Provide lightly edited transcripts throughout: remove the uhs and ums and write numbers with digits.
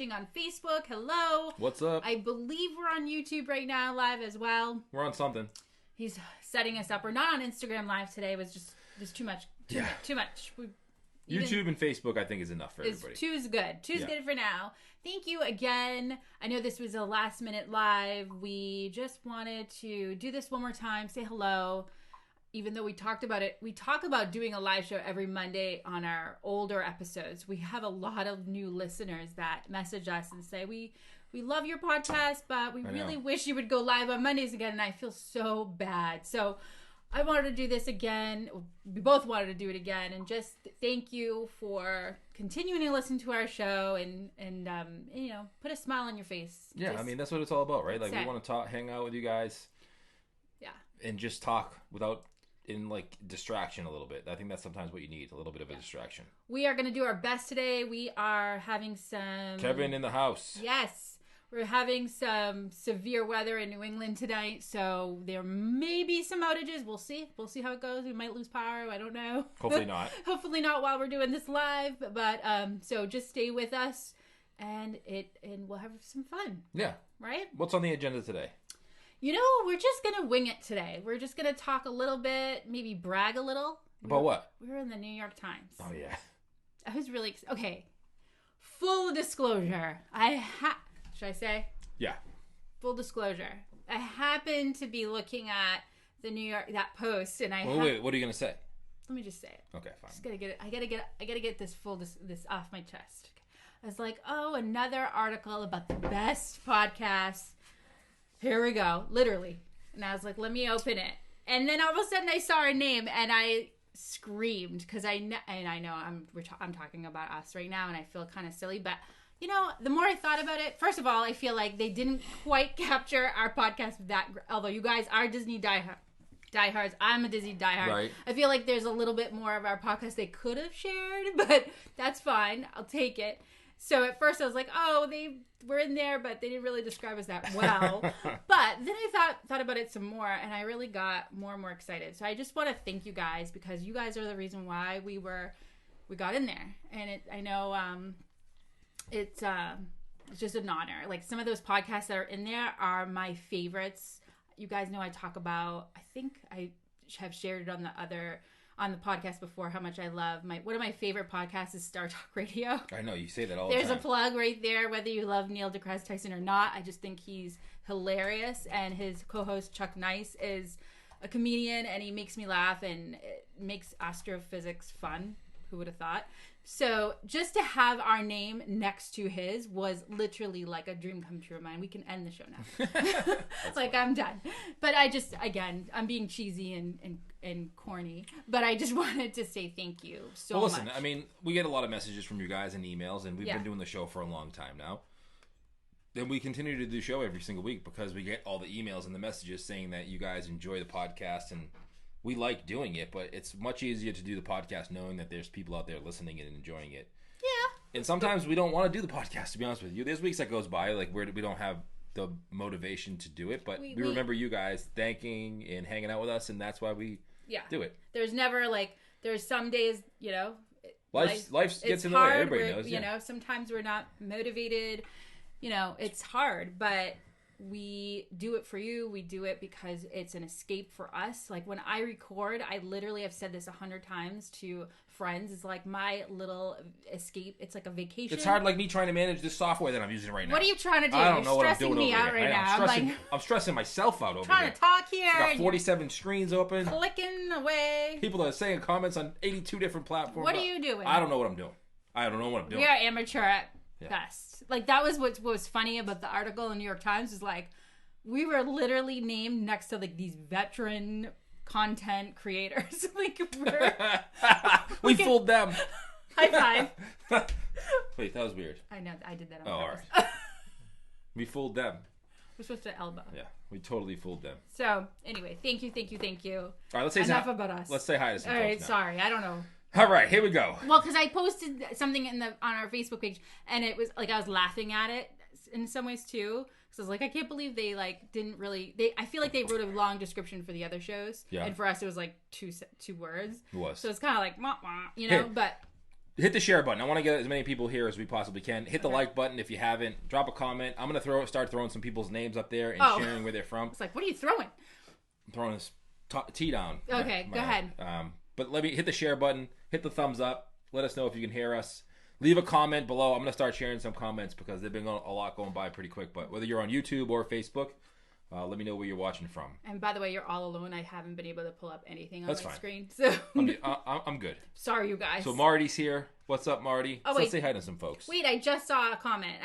On Facebook. Hello. What's up? I believe we're on YouTube right now, live as well. We're on something. He's setting us up. We're not on Instagram live today. It was just too much. Too much. YouTube and Facebook, I think, is enough for everybody. Two is good. Two is good for now. Thank you again. I know this was a last minute live. We just wanted to do this one more time. Say hello. Even though we talked about it, we talk about doing a live show every Monday on our older episodes. We have a lot of new listeners that message us and say, we love your podcast, but we really wish you would go live on Mondays again. And I feel so bad. So I wanted to do this again. We both wanted to do it again. And just thank you for continuing to listen to our show and put a smile on your face. Yeah, I mean, that's what it's all about, right? Like, we want to talk, hang out with you guys. Yeah. And just talk without distraction a little bit. I think that's sometimes what you need, a little bit of a distraction. We are going to do our best today. We are having some... Kevin in the house. Yes. We're having some severe weather in New England tonight, so there may be some outages. We'll see. We'll see how it goes. We might lose power. I don't know. Hopefully not. Hopefully not while we're doing this live. But so just stay with us, and we'll have some fun. Yeah. Right? What's on the agenda today? You know, we're just going to wing it today. We're just going to talk a little bit, maybe brag a little. About what? We were in the New York Times. Oh, yeah. I was really okay. Full disclosure. Should I say? Yeah. Full disclosure. I happened to be looking at the New York, that post, and wait, what are you going to say? Let me just say it. Okay, fine. Just gotta get it. I gotta get this this off my chest. Okay. I was like, oh, another article about the best podcasts. Here we go, literally. And I was like, let me open it. And then all of a sudden I saw her name and I screamed because I know I'm talking about us right now and I feel kind of silly. But, the more I thought about it, first of all, I feel like they didn't quite capture our podcast although you guys are Disney diehards. I'm a Disney diehard. Right. I feel like there's a little bit more of our podcast they could have shared, but that's fine. I'll take it. So at first I was like, oh, they were in there, but they didn't really describe us that well. But then I thought about it some more, and I really got more and more excited. So I just want to thank you guys because you guys are the reason why we got in there. And I know it's just an honor. Like some of those podcasts that are in there are my favorites. You guys know I talk about. I think I have shared it on the podcast before how much I love one of my favorite podcasts is Star Talk Radio. I know you say that all the time. There's a plug right there, whether you love Neil deGrasse Tyson or not. I just think he's hilarious, and his co-host Chuck Nice is a comedian, and he makes me laugh and it makes astrophysics fun. Who would have thought? So just to have our name next to his was literally like a dream come true of mine. We can end the show now. Like I'm done. But I'm being cheesy and corny. But I just wanted to say thank you so much. Well, listen, I mean, we get a lot of messages from you guys and emails, and we've been doing the show for a long time now. And we continue to do the show every single week because we get all the emails and the messages saying that you guys enjoy the podcast and we like doing it, but it's much easier to do the podcast knowing that there's people out there listening and enjoying it. Yeah. And sometimes we don't want to do the podcast, to be honest with you. There's weeks that goes by like where we don't have the motivation to do it, but we remember you guys thanking and hanging out with us, and that's why we do it. There's never there's some days, life gets in the way. Everybody knows. Sometimes we're not motivated. It's hard, but we do it for you. We do it because it's an escape for us. Like when I record, I literally have said this 100 times to friends. It's like my little escape. It's like a vacation. It's hard like me trying to manage this software that I'm using right now. What are you trying to do? I don't know what I'm doing over here. You're stressing me out right now. I'm stressing myself out over here. Trying to talk here. I got 47 screens open. Clicking away. People are saying comments on 82 different platforms. What are you doing? I don't know what I'm doing. We are amateur at best. Like that was what was funny about the article in the New York Times is like we were literally named next to like these veteran content creators. Like we fooled them. High five. Wait, that was weird. I know, I did that on purpose. All right. We fooled them. We're supposed to elbow. Yeah, we totally fooled them. So anyway, thank you. All right, let's say enough about us. Let's say hi to some folks. All right, now. sorry, I don't know. All right, here we go. Well, because I posted something on our Facebook page, and it was like I was laughing at it in some ways too. So I was like, I can't believe they didn't really. I feel like they wrote a long description for the other shows, and for us it was like two words. It was. So it's kind of like, wah, wah, But hit the share button. I want to get as many people here as we possibly can. Hit the like button if you haven't. Drop a comment. I'm going to start throwing some people's names up there and sharing where they're from. It's like, what are you throwing? I'm throwing this tea down. Okay, go ahead. But let me hit the share button. Hit the thumbs up. Let us know if you can hear us. Leave a comment below. I'm going to start sharing some comments because they've been a lot going by pretty quick. But whether you're on YouTube or Facebook, let me know where you're watching from. And by the way, you're all alone. I haven't been able to pull up anything on my screen. So I'm good. Sorry, you guys. So Marty's here. What's up, Marty? Oh, Let's say hi to some folks. Wait, I just saw a comment.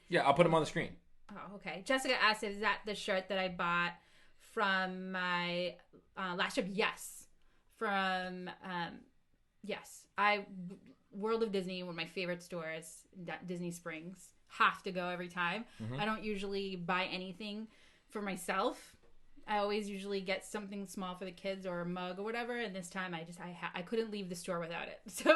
Yeah, I'll put them on the screen. Oh, okay. Jessica asked, is that the shirt that I bought from my last trip? Yes. Yes. World of Disney, one of my favorite stores, Disney Springs. Have to go every time. I don't usually buy anything for myself. I always usually get something small for the kids or a mug or whatever. And this time I couldn't leave the store without it. So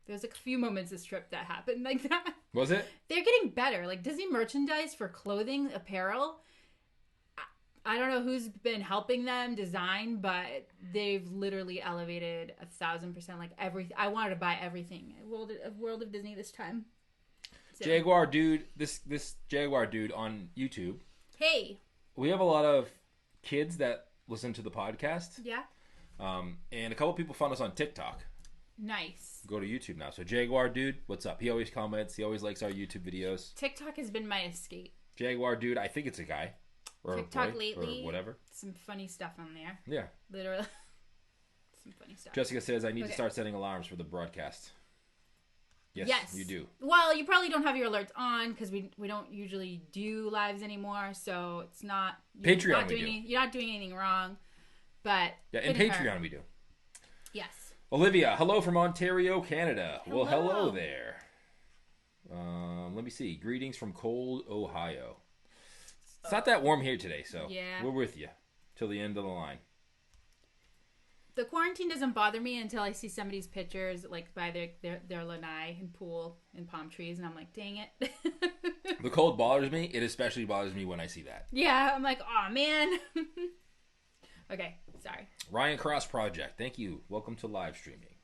there's a few moments this trip that happened like that. Was it? They're getting better. Like Disney merchandise for clothing, apparel. I don't know who's been helping them design, but they've literally elevated 1,000%. Like I wanted to buy everything. World of Disney this time. So. Jaguar dude, this Jaguar dude on YouTube. Hey. We have a lot of kids that listen to the podcast. Yeah. And a couple people found us on TikTok. Nice. Go to YouTube now. So Jaguar dude, what's up? He always comments. He always likes our YouTube videos. TikTok has been my escape. Jaguar dude, I think it's a guy. Or TikTok a boy, lately. or whatever. Some funny stuff on there. Yeah. Literally. Some funny stuff. Jessica says, I need to start setting alarms for the broadcast. Yes, you do. Well, you probably don't have your alerts on because we don't usually do lives anymore, so it's not... Patreon You're not doing anything wrong, but... Yeah, in Patreon we do. Yes. Olivia, hello from Ontario, Canada. Hello. Well, hello there. Let me see. Greetings from cold Ohio. It's not that warm here today, so we're with you till the end of the line. The quarantine doesn't bother me until I see somebody's pictures like by their lanai and pool and palm trees, and I'm like, dang it. The cold bothers me. It especially bothers me when I see that. Yeah, I'm like, oh man. Okay, sorry. Ryan Cross Project, thank you. Welcome to live streaming.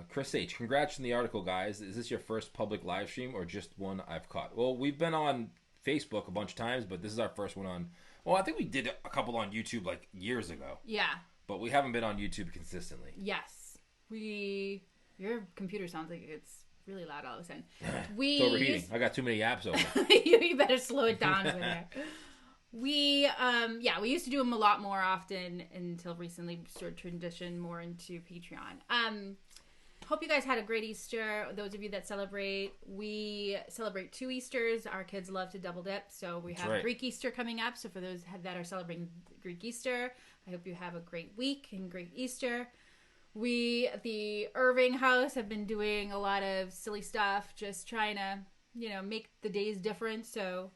Chris H, congrats on the article, guys. Is this your first public live stream or just one I've caught? Well, we've been on Facebook a bunch of times, but this is our first one on... Well, I think we did a couple on YouTube like years ago. Yeah. But we haven't been on YouTube consistently. Yes. Your computer sounds like it's really loud all of a sudden. It's overheating. I got too many apps open. You better slow it down over there. We used to do them a lot more often until recently we started to transition more into Patreon. Hope you guys had a great Easter. Those of you that celebrate, we celebrate 2 Easters. Our kids love to double dip, so we have Greek Easter coming up. So for those that are celebrating Greek Easter, I hope you have a great week and great Easter. We at the Irving house have been doing a lot of silly stuff, just trying to, make the days different. So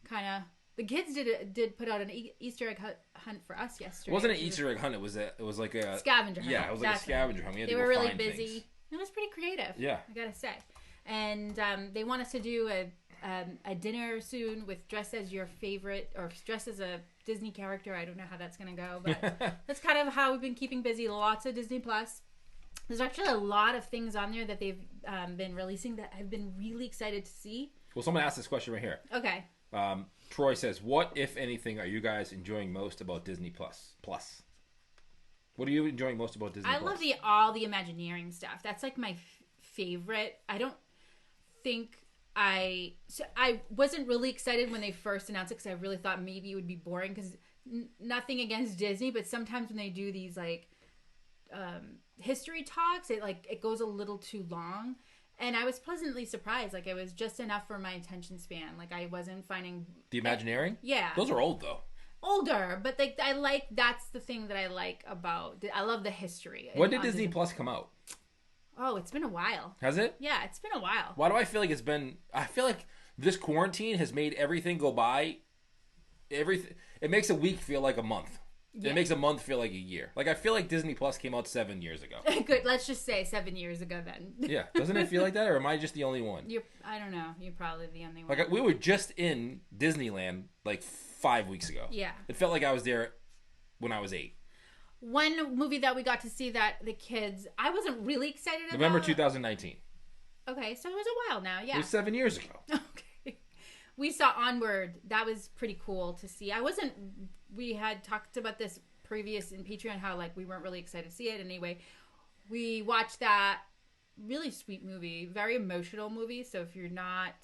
kind of the kids did put out an Easter egg hunt for us yesterday. It wasn't an Easter egg hunt. It was like a scavenger hunt. Yeah, it was like a scavenger hunt. They were really busy. Things. It was pretty creative. Yeah, I gotta say. And they want us to do a dinner soon with dress as your favorite or dress as a Disney character. I don't know how that's gonna go, but that's kind of how we've been keeping busy. Lots of Disney Plus. There's actually a lot of things on there that they've been releasing that I've been really excited to see. Well, someone asked this question right here. Okay. Troy says, what, if anything, are you guys enjoying most about Disney Plus? What are you enjoying most about Disney Plus? I love all the Imagineering stuff. That's like my favorite. I don't think I wasn't really excited when they first announced it because I really thought maybe it would be boring because nothing against Disney, but sometimes when they do these like history talks, it goes a little too long. And I was pleasantly surprised. Like, it was just enough for my attention span. Like, I wasn't finding... The Imagineering? Yeah. Those are old, though. Older. But, that's the thing that I like about... I love the history. When did Disney Plus come out? Oh, it's been a while. Has it? Yeah, it's been a while. Why do I feel like it's been... I feel like this quarantine has made everything go by... It makes a week feel like a month. Yeah. It makes a month feel like a year. Like, I feel like Disney Plus came out 7 years ago. Good. Let's just say 7 years ago then. Yeah. Doesn't it feel like that? Or am I just the only one? I don't know. You're probably the only one. Like, we were just in Disneyland, like, 5 weeks ago. Yeah. It felt like I was there when I was 8. One movie that we got to see that the kids, I wasn't really excited about. November 2019. Okay, so it was a while now, yeah. It was 7 years ago. Okay. We saw Onward. That was pretty cool to see. We had talked about this previous in Patreon, how like we weren't really excited to see it. Anyway, we watched that really sweet movie, very emotional movie. So if you're not,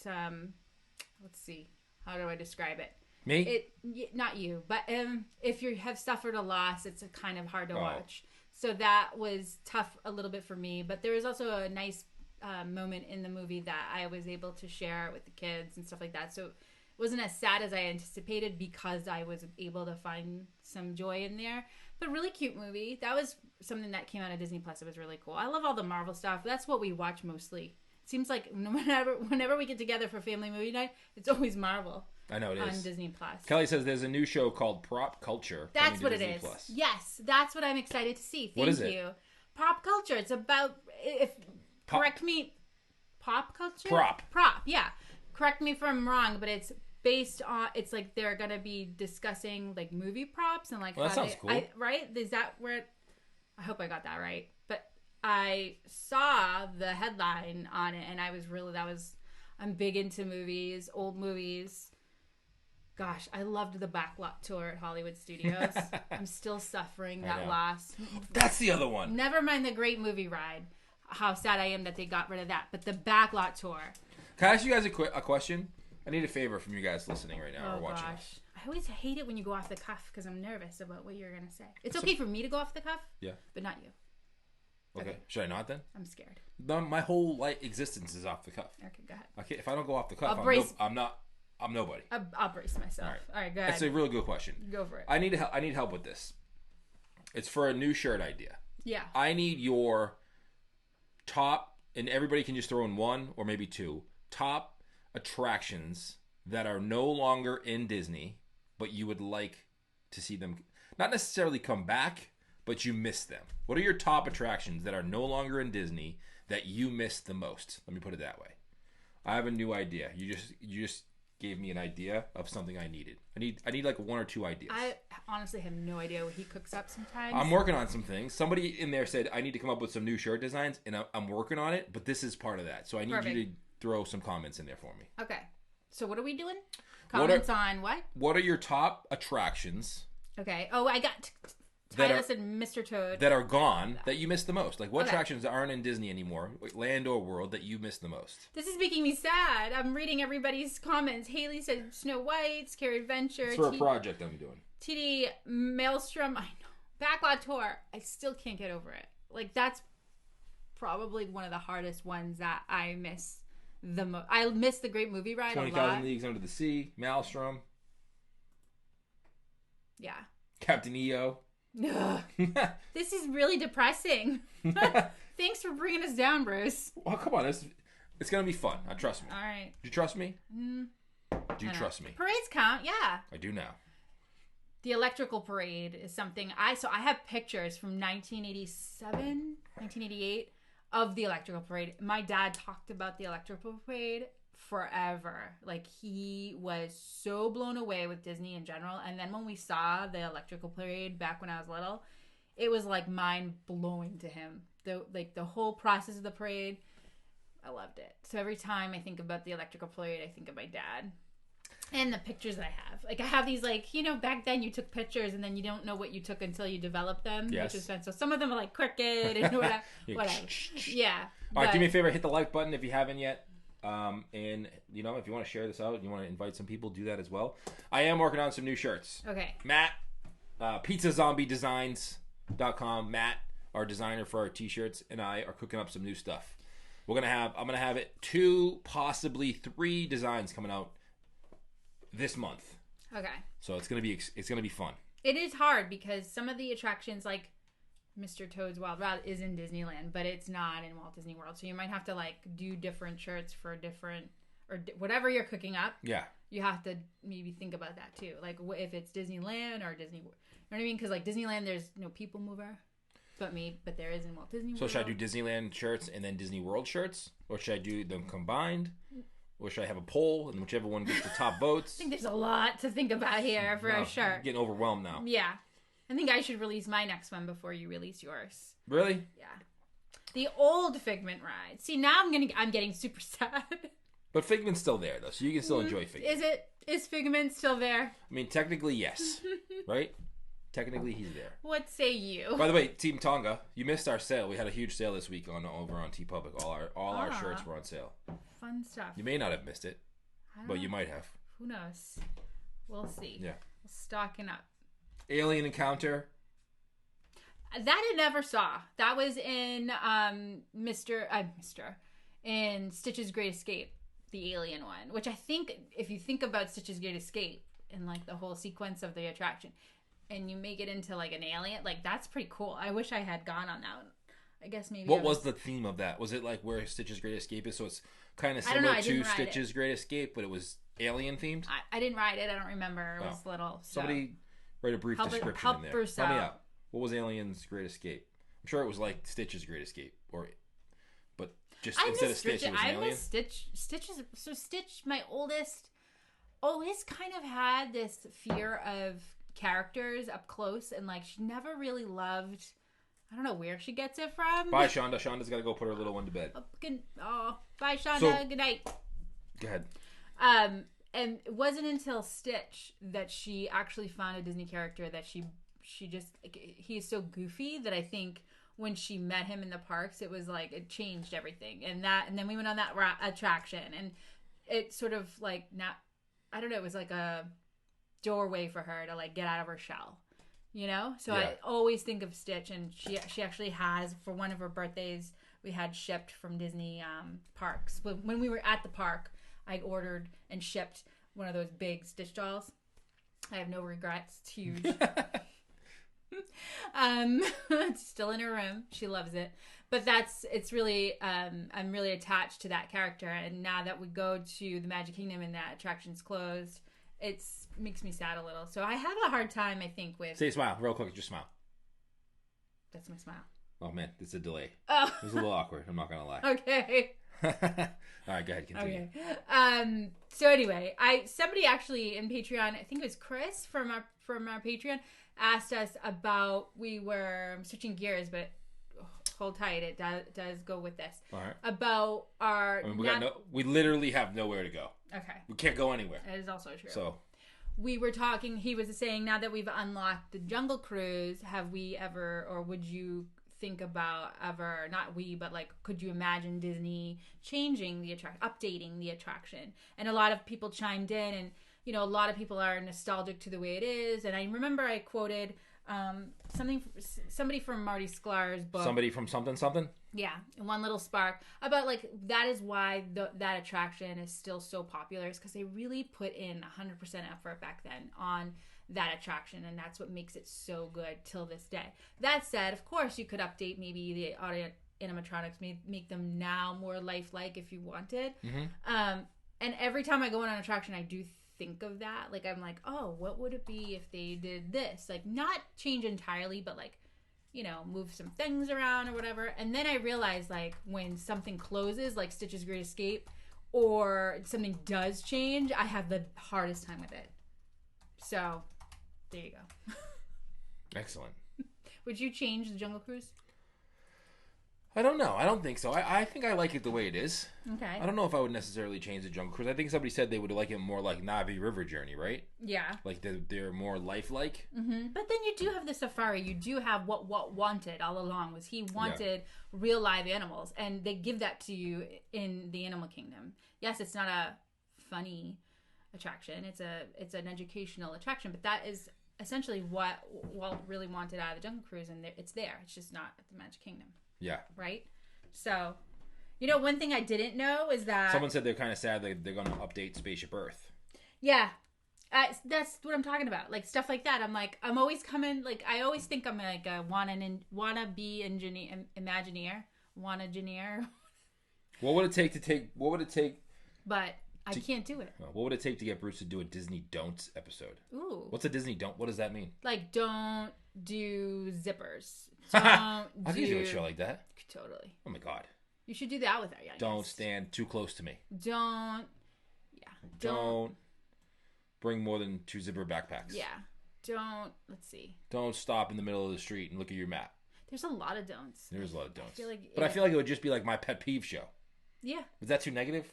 let's see, how do I describe it? Me? Not you, but if you have suffered a loss, it's kind of hard to watch. So that was tough a little bit for me. But there was also a nice moment in the movie that I was able to share with the kids and stuff like that. So it wasn't as sad as I anticipated because I was able to find some joy in there. But really cute movie. That was something that came out of Disney Plus. It was really cool. I love all the Marvel stuff. That's what we watch mostly. It seems like whenever we get together for family movie night, it's always Marvel. I know it is. On Disney Plus. Kelly says there's a new show called Prop Culture. That's what Disney it is. Plus. Yes, that's what I'm excited to see. What is Thank you. it? Pop culture. It's about correct me. Pop culture. Prop, yeah. Correct me if I'm wrong, but it's based on. It's like they're gonna be discussing like movie props and like. Well, that sounds cool. Right? Is that where? I hope I got that right. But I saw the headline on it, and I was really I'm big into movies, old movies. Gosh, I loved the backlot tour at Hollywood Studios. I'm still suffering that loss. That's the other one. Never mind the great movie ride. How sad I am that they got rid of that. But the backlot tour. Can I ask you guys a question? I need a favor from you guys listening right now or watching. Gosh. I always hate it when you go off the cuff because I'm nervous about what you're going to say. It's okay for me to go off the cuff. Yeah. But not you. Okay. Should I not then? I'm scared. My whole existence is off the cuff. Okay, go ahead. Okay, if I don't go off the cuff, I'm nobody. I'll brace myself. All right, go ahead. That's a really good question. Go for it. I need help with this. It's for a new shirt idea. Yeah. I need your top, and everybody can just throw in one or maybe two, top attractions that are no longer in Disney, but you would like to see them, not necessarily come back, but you miss them. What are your top attractions that are no longer in Disney that you miss the most? Let me put it that way. I have a new idea. You just gave me an idea of something I needed. I need like one or two ideas. I honestly have no idea what he cooks up sometimes. I'm working on some things. Somebody in there said I need to come up with some new shirt designs, and I'm working on it, but this is part of that. So I need you to throw some comments in there for me. Okay. So what are we doing? Comments on what? What are your top attractions? Okay. Oh, I got Titus and Mr. Toad. That are gone, that you miss the most. Like, what attractions aren't in Disney anymore, like land or world, that you miss the most? This is making me sad. I'm reading everybody's comments. Haley said Snow White, Scary Adventure. It's for a project I'm doing. TD, Maelstrom. I know. Backlot Tour. I still can't get over it. Like, that's probably one of the hardest ones that I miss the most. I miss the Great Movie Ride 20,000 Leagues Under the Sea, Maelstrom. Yeah. Captain EO. This is really depressing. Thanks for bringing us down, Bruce. Well, come on. It's going to be fun. Trust me. All right. Do you trust me? Do you trust me? Parades count, yeah. I do now. The electrical parade is something I have pictures from 1987, 1988 of the electrical parade. My dad talked about the electrical parade forever. Like, he was so blown away with Disney in general. And then when we saw the electrical parade back when I was little, it was like mind blowing to him. The whole process of the parade, I loved it. So every time I think about the electrical parade, I think of my dad and the pictures I have. Like, I have these, like, back then you took pictures and then you don't know what you took until you develop them. Yes. Which is fun. So some of them are like crooked and whatever. Yeah. All right, do me a favor, hit the like button if you haven't yet. And if you want to share this out, you want to invite some people, do that as well. I am working on some new shirts. Okay. Matt, PizzaZombieDesigns.com. Matt, our designer for our t-shirts, and I are cooking up some new stuff. I'm gonna have 2, possibly 3 designs coming out this month. Okay. So it's gonna be fun. It is hard because some of the attractions, like Mr. Toad's Wild Ride, is in Disneyland, but it's not in Walt Disney World. So you might have to do different shirts for different whatever you're cooking up. Yeah. You have to maybe think about that too. Like, if it's Disneyland or Disney, you know what I mean? Because Disneyland, there's no people mover, but there is in Walt Disney World. So should I do Disneyland shirts and then Disney World shirts, or should I do them combined? Or should I have a poll, and whichever one gets the top votes? I think there's a lot to think about here for a shirt. I'm getting overwhelmed now. Yeah. I think I should release my next one before you release yours. Really? Yeah. The old Figment ride. See, now I'm getting super sad. But Figment's still there, though, so you can still enjoy Figment. Is Figment still there? I mean, technically, yes. Right? Technically, he's there. What say you? By the way, Team Tonga, you missed our sale. We had a huge sale this week over on TeePublic. All our shirts were on sale. Fun stuff. You may not have missed it, but you might have. Who knows? We'll see. Yeah. Stocking up. Alien Encounter. That I never saw. That was in in Stitch's Great Escape, the alien one. Which I think, if you think about Stitch's Great Escape and like the whole sequence of the attraction, and you make it into like an alien, like that's pretty cool. I wish I had gone on that one. I guess maybe. What was the theme of that? Was it like where Stitch's Great Escape is? So it's kind of similar to Stitch's Great Escape, but it was alien themed. I didn't ride it. I don't remember. It was little. So. Somebody write a brief description in there. Help me out. What was Alien's Great Escape? I'm sure it was like Stitch's Great Escape, but just instead of Stitch, it was an alien. I miss Stitch. Stitch, my oldest, always kind of had this fear of characters up close, and like she never really loved. I don't know where she gets it from. Bye, Shonda. Shonda's got to go put her little one to bed. Bye, Shonda. Good night. Go ahead. And it wasn't until Stitch that she actually found a Disney character that she just, he's so goofy that I think when she met him in the parks, it was like, it changed everything. And then we went on that attraction, and it sort of like, I don't know, it was like a doorway for her to like get out of her shell, you know? So yeah. I always think of Stitch, and she actually has, for one of her birthdays, we had shipped from Disney parks. When we were at the park, I ordered and shipped one of those big Stitch dolls. I have no regrets. It's huge. It's still in her room. She loves it. But it's really, I'm really attached to that character. And now that we go to the Magic Kingdom and that attraction's closed, it makes me sad a little. So I have a hard time, I think, with... Say smile, real quick. Just smile. That's my smile. Oh, man. It's a delay. Oh. It was a little awkward. I'm not going to lie. Okay. All right, go ahead. Continue. Okay. So anyway, somebody actually in Patreon, I think it was Chris from our Patreon, asked us about, we were switching gears, but hold tight, it does go with this. All right. About our... we literally have nowhere to go. Okay. We can't go anywhere. That is also true. So... We were talking, he was saying, now that we've unlocked the Jungle Cruise, have we ever, or would you think about ever, not we, but like, could you imagine Disney changing the updating the attraction? And a lot of people chimed in, and, you know, a lot of people are nostalgic to the way it is. And I remember I quoted somebody from Marty Sklar's book. Somebody from something? Yeah, One Little Spark. About like, that is why that attraction is still so popular, is because they really put in 100% effort back then on that attraction, and that's what makes it so good till this day. That said, of course, you could update maybe the audio animatronics, make them now more lifelike if you wanted. Mm-hmm. And every time I go on an attraction, I do think of that. Like, I'm like, oh, what would it be if they did this? Like, not change entirely, but like, you know, move some things around or whatever. And then I realized, like, when something closes, like Stitch's Great Escape, or something does change, I have the hardest time with it. So, there you go. Excellent. Would you change the Jungle Cruise? I don't know. I don't think so. I think I like it the way it is. Okay. I don't know if I would necessarily change the Jungle Cruise. I think somebody said they would like it more like Navi River Journey, right? Yeah. Like they're more lifelike. Mm-hmm. But then you do have the safari. You do have what wanted all along was he wanted real live animals, and they give that to you in the Animal Kingdom. Yes, it's not a funny attraction. It's an educational attraction, but that is essentially what Walt really wanted out of the Jungle Cruise, and it's there. It's just not at the Magic Kingdom. Yeah. Right? So, you know, one thing I didn't know is that... Someone said they're kind of sad that they're going to update Spaceship Earth. Yeah. That's what I'm talking about. Like, stuff like that. I'm like, I'm always coming... Like, I always think I'm like a wanna-be Imagineer. Wanna-gineer. What would it take... But I can't do it. What would it take to get Bruce to do a Disney Don'ts episode? Ooh. What's a Disney Don't? What does that mean? Like, don't do zippers. I can do a show like that. Totally. Oh my God. You should do that with our youngest. Don't stand too close to me. Don't bring more than 2 zipper backpacks. Yeah. let's see. Don't stop in the middle of the street and look at your map. There's a lot of don'ts. There's a lot of don'ts. I feel like it would just be like my pet peeve show. Yeah. Is that too negative?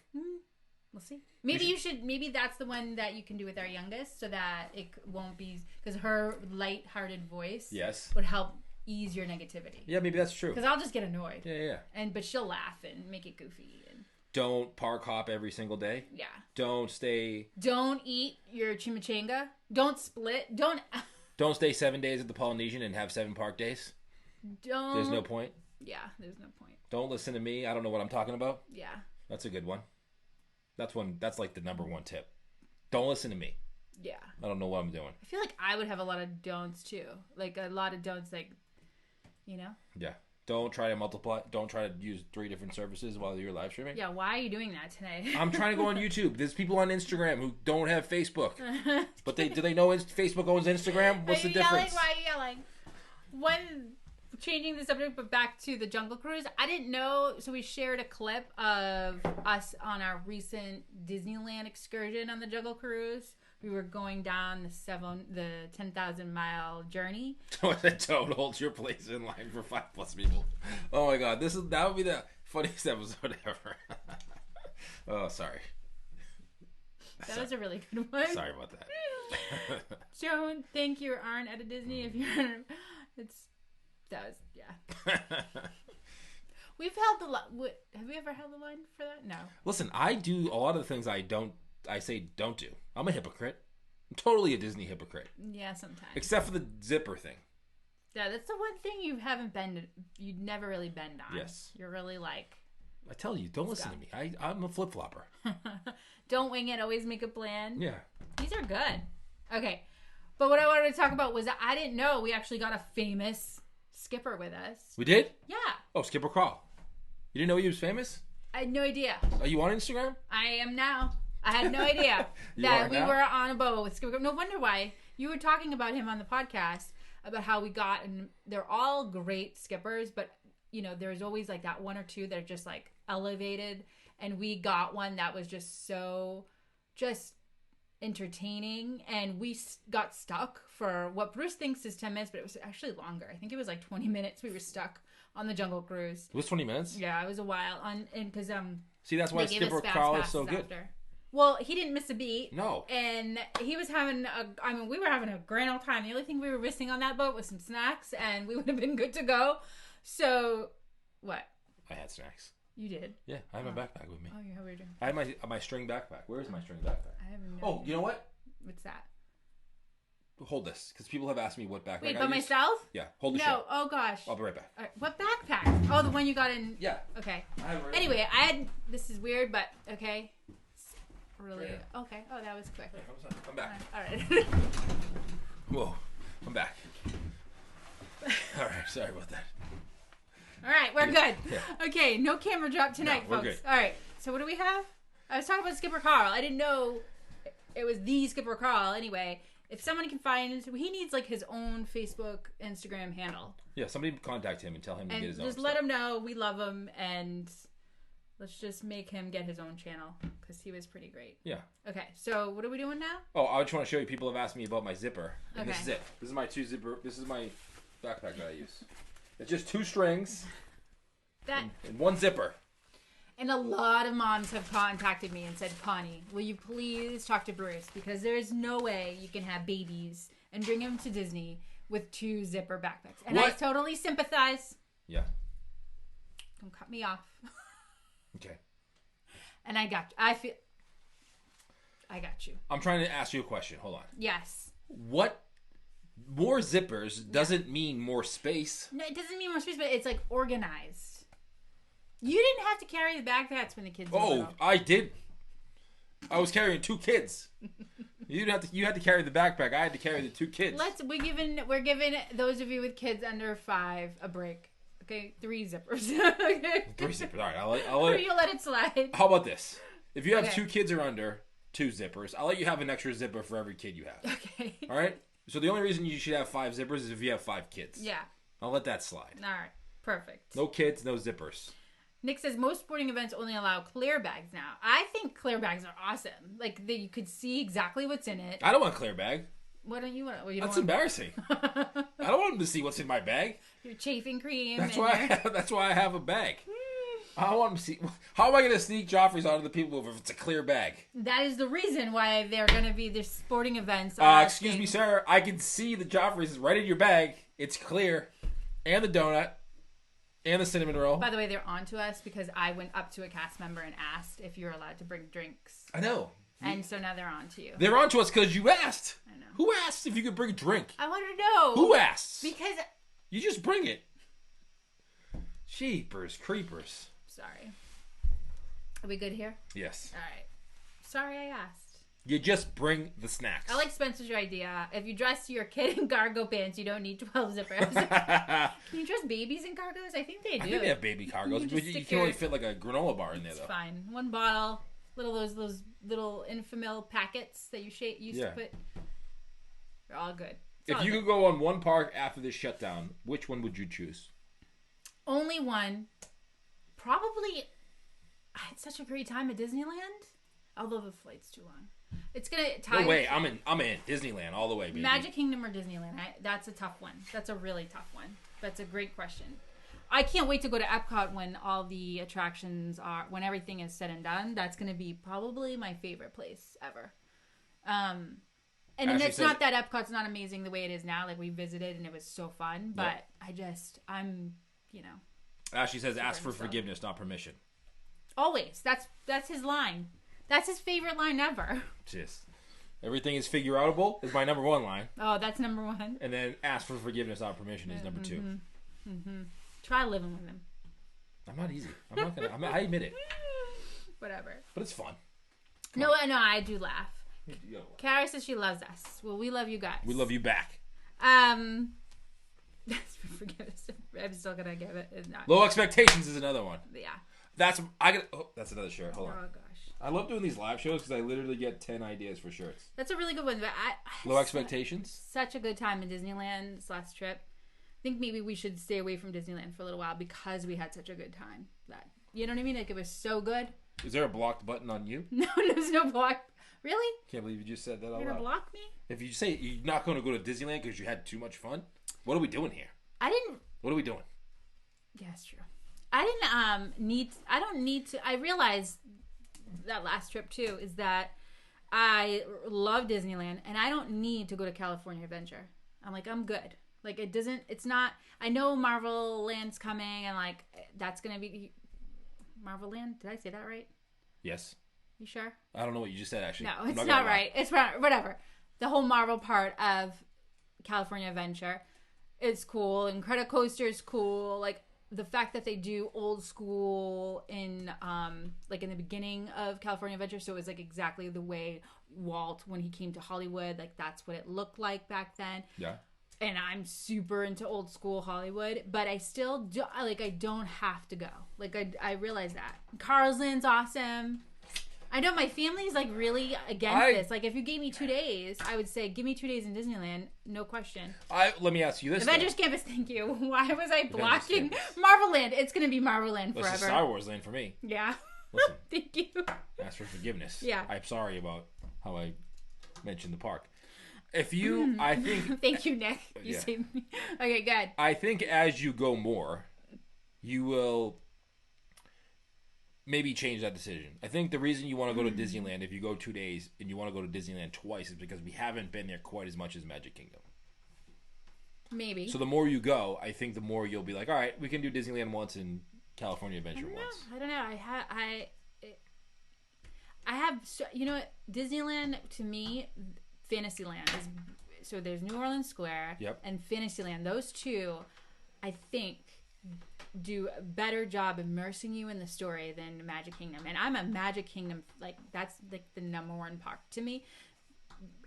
We'll see. Maybe that's the one that you can do with our youngest so that it won't be, because her light-hearted voice would help ease your negativity. Yeah, maybe that's true. Because I'll just get annoyed. Yeah. But she'll laugh and make it goofy. Don't park hop every single day. Yeah. Don't eat your chimichanga. Don't split. Don't stay 7 days at the Polynesian and have 7 park days. There's no point. Yeah, there's no point. Don't listen to me. I don't know what I'm talking about. Yeah. That's a good one. That's like the number one tip. Don't listen to me. Yeah. I don't know what I'm doing. I feel like I would have a lot of don'ts too. Like a lot of don'ts, like, you know? Yeah. Don't try to multiply. Don't try to use 3 different services while you're live streaming. Yeah, why are you doing that today? I'm trying to go on YouTube. There's people on Instagram who don't have Facebook. But do they know Facebook owns Instagram? What's the difference? Why are you yelling? Changing the subject, but back to the Jungle Cruise. I didn't know, so we shared a clip of us on our recent Disneyland excursion on the Jungle Cruise. We were going down the 10,000 mile journey. Don't hold your place in line for 5+ people. Oh my god, that would be the funniest episode ever. Oh, sorry. That was a really good one. Sorry about that. Joan, thank you aren't at a Disney if you're. We've held the line. Have we ever held the line for that? No. Listen, I do a lot of the things I say don't do. I'm a hypocrite. I'm totally a Disney hypocrite. Yeah, sometimes. Except for the zipper thing. Yeah, that's the one thing you'd never really bend on. Yes. You're really like. I tell you, don't listen to me. I'm a flip-flopper. Don't wing it. Always make a plan. Yeah. These are good. Okay. But what I wanted to talk about was that I didn't know we actually got a famous skipper with us. We did? Yeah. Oh, Skipper Carl. You didn't know he was famous? I had no idea. Are you on Instagram? I am now. I had no idea that we were on a boat with Skipper. No wonder why. You were talking about him on the podcast about how we got, and they're all great skippers, but you know, there's always like that one or two that are just like elevated, and we got one that was just so entertaining, and we got stuck for what Bruce thinks is 10 minutes, but it was actually longer. I think it was like 20 minutes. We were stuck on the Jungle Cruise. It was 20 minutes? Yeah, it was a while. Because see, that's why Skipper Carl is so good. After. Well, he didn't miss a beat. No. And he was we were having a grand old time. The only thing we were missing on that boat was some snacks, and we would have been good to go. So, what? I had snacks. You did? Yeah, I have my backpack with me. Oh, yeah, how weird. I have my string backpack. Where is my string backpack? I have no idea. You know what? What's that? Hold this, because people have asked me what backpack Wait, by myself? Yeah, hold the show. No, oh gosh. I'll be right back. All right. What backpack? Oh, the one you got in... Yeah. Okay. Anyway, this is weird, but okay. It's really... Yeah. Okay. Oh, that was quick. Yeah, I'm back. All right. Whoa, I'm back. All right, sorry about that. All right, we're good. Yeah. Okay, no camera drop tonight, we're folks. good. All right, so what do we have? I was talking about Skipper Carl. I didn't know it was the Skipper Carl. Anyway, if someone can find, he needs like his own Facebook, Instagram handle. Yeah, somebody contact him and tell him to get his own. Just let him know we love him, and let's just make him get his own channel because he was pretty great. Yeah. Okay, so what are we doing now? Oh, I just want to show you. People have asked me about my zipper, and Okay. this is it. This is my 2 zipper. This is my backpack that I use. It's just 2 strings and 1 zipper. And a lot of moms have contacted me and said, Connie, will you please talk to Bruce? Because there's no way you can have babies and bring them to Disney with 2 zipper backpacks. And I totally sympathize. Yeah. Don't cut me off. Okay. And I got you. I'm trying to ask you a question. Hold on. Yes. What? More zippers doesn't mean more space. No, it doesn't mean more space, but it's like organized. You didn't have to carry the backpacks when the kids were little. I did. I was carrying 2 kids. You had to carry the backpack. I had to carry the 2 kids. We're giving those of you with kids under 5 a break. Okay, 3 zippers. Okay. 3 zippers. All right, I'll let you let it slide. How about this? If you have 2 kids or under, 2 zippers. I'll let you have an extra zipper for every kid you have. Okay. All right. So the only reason you should have 5 zippers is if you have 5 kids. Yeah. I'll let that slide. All right. Perfect. No kids, no zippers. Nick says most sporting events only allow clear bags now. I think clear bags are awesome. Like, you could see exactly what's in it. I don't want a clear bag. What don't you want? Well, you That's don't embarrassing. I don't want them to see what's in my bag. Your chafing cream. That's why I have a bag. I don't want them to see. How am I going to sneak Joffrey's onto the people if it's a clear bag? That is the reason why they're going to be the sporting events. Excuse me, sir. I can see the Joffrey's is right in your bag. It's clear. And the donut. And the cinnamon roll. By the way, they're on to us because I went up to a cast member and asked if you're allowed to bring drinks. I know. And so now they're on to you. They're on to us because you asked. I know. Who asked if you could bring a drink? I wanted to know. Who asks? Because... You just bring it. Jeepers creepers. Sorry. Are we good here? Yes. All right. Sorry I asked. You just bring the snacks. I like Spencer's idea. If you dress your kid in cargo pants, you don't need 12 zippers. Can you dress babies in cargos? I think they do. I think they have baby cargos, but you can only fit like a granola bar in there, though. It's fine. One bottle. Those little Infamil packets that you used to put. They're all good. If you could go on one park after this shutdown, which one would you choose? Only one. Probably. I had such a great time at Disneyland. Although the flight's too long. It's gonna tie. No way, I'm in Disneyland all the way, baby. Magic Kingdom or Disneyland? That's a tough one. That's a really tough one. That's a great question. I can't wait to go to Epcot when all the attractions when everything is said and done. That's gonna be probably my favorite place ever. And it's not that Epcot's not amazing the way it is now. Like, we visited and it was so fun. But I'm, Ashley says, ask for forgiveness, not permission. Always. That's his line. That's his favorite line ever. Just everything is figure outable is my number one line. Oh, that's number one. And then ask for forgiveness, not permission is number two. Mm-hmm. Try living with him. I'm not easy. I'm not gonna. I admit it. Whatever. But it's fun. No, I do laugh. Kara says she loves us. Well, we love you guys. We love you back. Forgiveness. I'm still gonna give it. It's not. Low Expectations is another one. Yeah. That's another shirt. Hold on. Oh gosh. I love doing these live shows because I literally get 10 ideas for shirts. That's a really good one. But Low Expectations. Such a good time in Disneyland this last trip. I think maybe we should stay away from Disneyland for a little while because we had such a good time. You know what I mean? Like, it was so good. Is there a blocked button on you? No, there's no block. Really? Can't believe you just said that out loud. You're gonna block me? If you say you're not going to go to Disneyland because you had too much fun, what are we doing here? What are we doing? Yeah, it's true. I don't need to. I realized that last trip too is that I love Disneyland and I don't need to go to California Adventure. I'm good. Like, it's not, I know Marvel Land's coming and like that's gonna be Marvel Land. Did I say that right? Yes. You sure? I don't know what you just said, actually. No, it's not right. It's whatever. The whole Marvel part of California Adventure is cool, and Incredicoaster is cool. Like, the fact that they do old school in in the beginning of California Adventure, so it was like exactly the way Walt, when he came to Hollywood, like that's what it looked like back then. Yeah. And I'm super into old school Hollywood, but I still do, I don't have to go. Like, I realize that. Carlson's awesome. I know my family's like really against this. Like, if you gave me 2 days, I would say give me 2 days in Disneyland, no question. Let me ask you this: Avengers Campus, thank you. Why was I blocking Marvel Land? It's gonna be Marvel Land forever. It's Star Wars Land for me. Yeah. Listen, thank you. Ask for forgiveness. Yeah. I'm sorry about how I mentioned the park. If you, I think. Thank you, Nick. You saved me. Okay, good. I think as you go more, you will maybe change that decision. I think the reason you want to go to Disneyland, if you go 2 days and you want to go to Disneyland twice, is because we haven't been there quite as much as Magic Kingdom. Maybe. So the more you go, I think the more you'll be like, all right, we can do Disneyland once and California Adventure once. I don't know. I have, you know what? Disneyland, to me, Fantasyland is, so there's New Orleans Square and Fantasyland. Those two, I think, do a better job immersing you in the story than Magic Kingdom. And I'm a Magic Kingdom, like, that's like the number one park to me.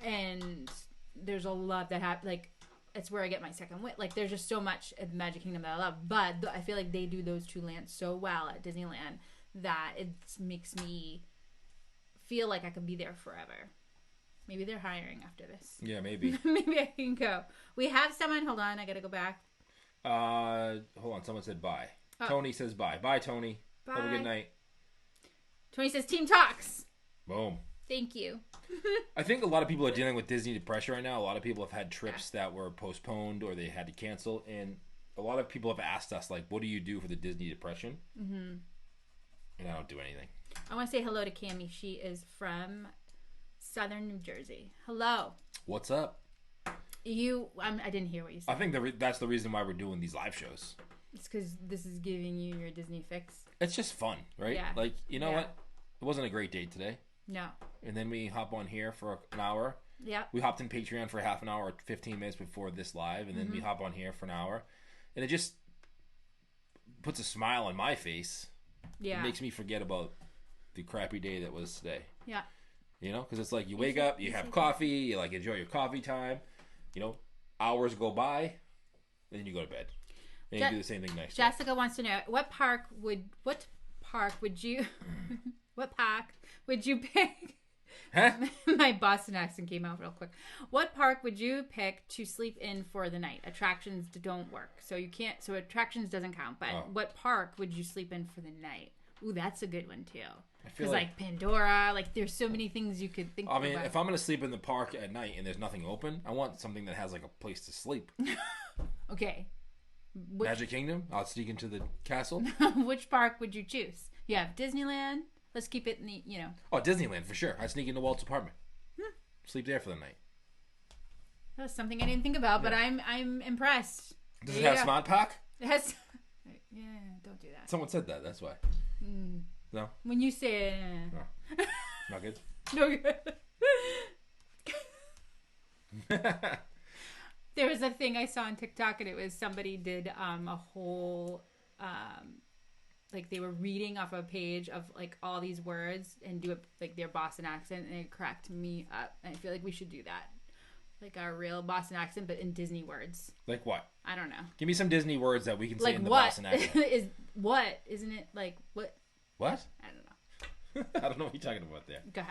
And there's a lot that like, it's where I get my second wit. Like, there's just so much at Magic Kingdom that I love. But I feel like they do those two lands so well at Disneyland that it makes me feel like I could be there forever. Maybe they're hiring after this. Yeah, maybe. Maybe I can go. We have someone. Hold on, I gotta go back. Hold on. Someone said bye. Oh. Tony says bye. Bye, Tony. Bye. Have a good night. Tony says Team Talks. Boom. Thank you. I think a lot of people are dealing with Disney depression right now. A lot of people have had trips that were postponed or they had to cancel. And a lot of people have asked us, like, what do you do for the Disney depression? Mm-hmm. And I don't do anything. I want to say hello to Cammie. She is from Southern New Jersey. Hello. What's up? I didn't hear what you said. I think that's the reason why we're doing these live shows. It's because this is giving you your Disney fix. It's just fun, right? Yeah. Like, you know what? It wasn't a great date today. No. And then we hop on here for an hour. Yeah. We hopped in Patreon for half an hour or 15 minutes before this live. And then we hop on here for an hour. And it just puts a smile on my face. Yeah. It makes me forget about the crappy day that was today. Yeah. You know? Because it's like you wake up, you have coffee, you like enjoy your coffee time. You know? Hours go by. And then you go to bed. And you do the same thing next day. Jessica wants to know, what park would you pick? Huh? My Boston accent came out real quick. What park would you pick to sleep in for the night? Attractions don't work, so you can't. So attractions doesn't count. But what park would you sleep in for the night? Ooh, that's a good one too. Because like Pandora, like there's so many things you could think. I mean, if I'm gonna sleep in the park at night and there's nothing open, I want something that has like a place to sleep. Okay. Magic Kingdom. I'll sneak into the castle. Which park would you choose? You have Disneyland. Let's keep it in the, Oh, Disneyland for sure. I'd sneak into Walt's apartment. Sleep there for the night. That was something I didn't think about, but I'm impressed. Does it have Smart Park? It has. Yeah, don't do that. Someone said that. That's why. No. When you say it, no. Not good. No good. There was a thing I saw on TikTok, and it was somebody did a whole like they were reading off a page of like all these words and do it like their Boston accent, and it cracked me up. And I feel like we should do that, like our real Boston accent, but in Disney words. Like what? I don't know. Give me some Disney words that we can say like in the what? Boston accent. Is what? Isn't it like what? What? I don't know. I don't know what you're talking about there. Go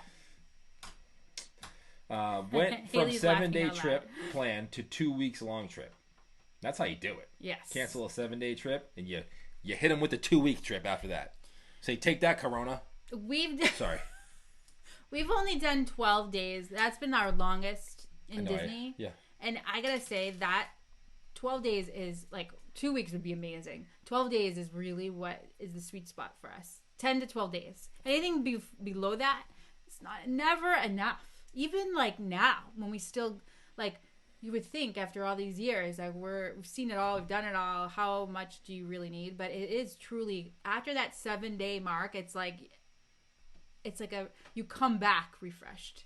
ahead. Went from 7-day trip plan to 2 weeks long trip. That's how you do it. Yes. Cancel a 7-day trip and you hit them with the 2-week trip after that. Say, take that, Corona. Sorry. We've only done 12 days. That's been our longest in Disney. Yeah. And I gotta say that 12 days is like 2 weeks would be amazing. 12 days is really what is the sweet spot for us. 10 to 12 days. Anything below that, it's never enough. Even like now, when we still like, you would think after all these years, like we've seen it all, we've done it all. How much do you really need? But it is truly after that 7-day mark, it's like you come back refreshed.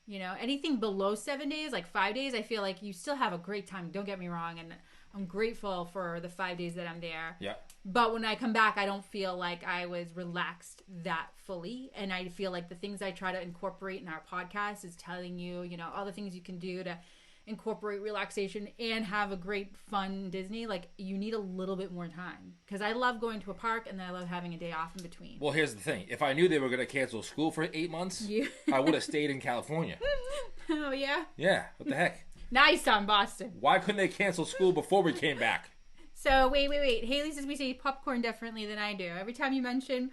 You know, anything below 7 days, like 5 days, I feel like you still have a great time. Don't get me wrong, and I'm grateful for the 5 days that I'm there. Yeah. But when I come back, I don't feel like I was relaxed that fully. And I feel like the things I try to incorporate in our podcast is telling you, all the things you can do to incorporate relaxation and have a great fun Disney. Like, you need a little bit more time. Because I love going to a park and I love having a day off in between. Well, here's the thing. If I knew they were going to cancel school for 8 months, I would have stayed in California. Oh, yeah? Yeah. What the heck? Nice on Boston. Why couldn't they cancel school before we came back? So, wait. Haley says we say popcorn differently than I do. Every time you mention,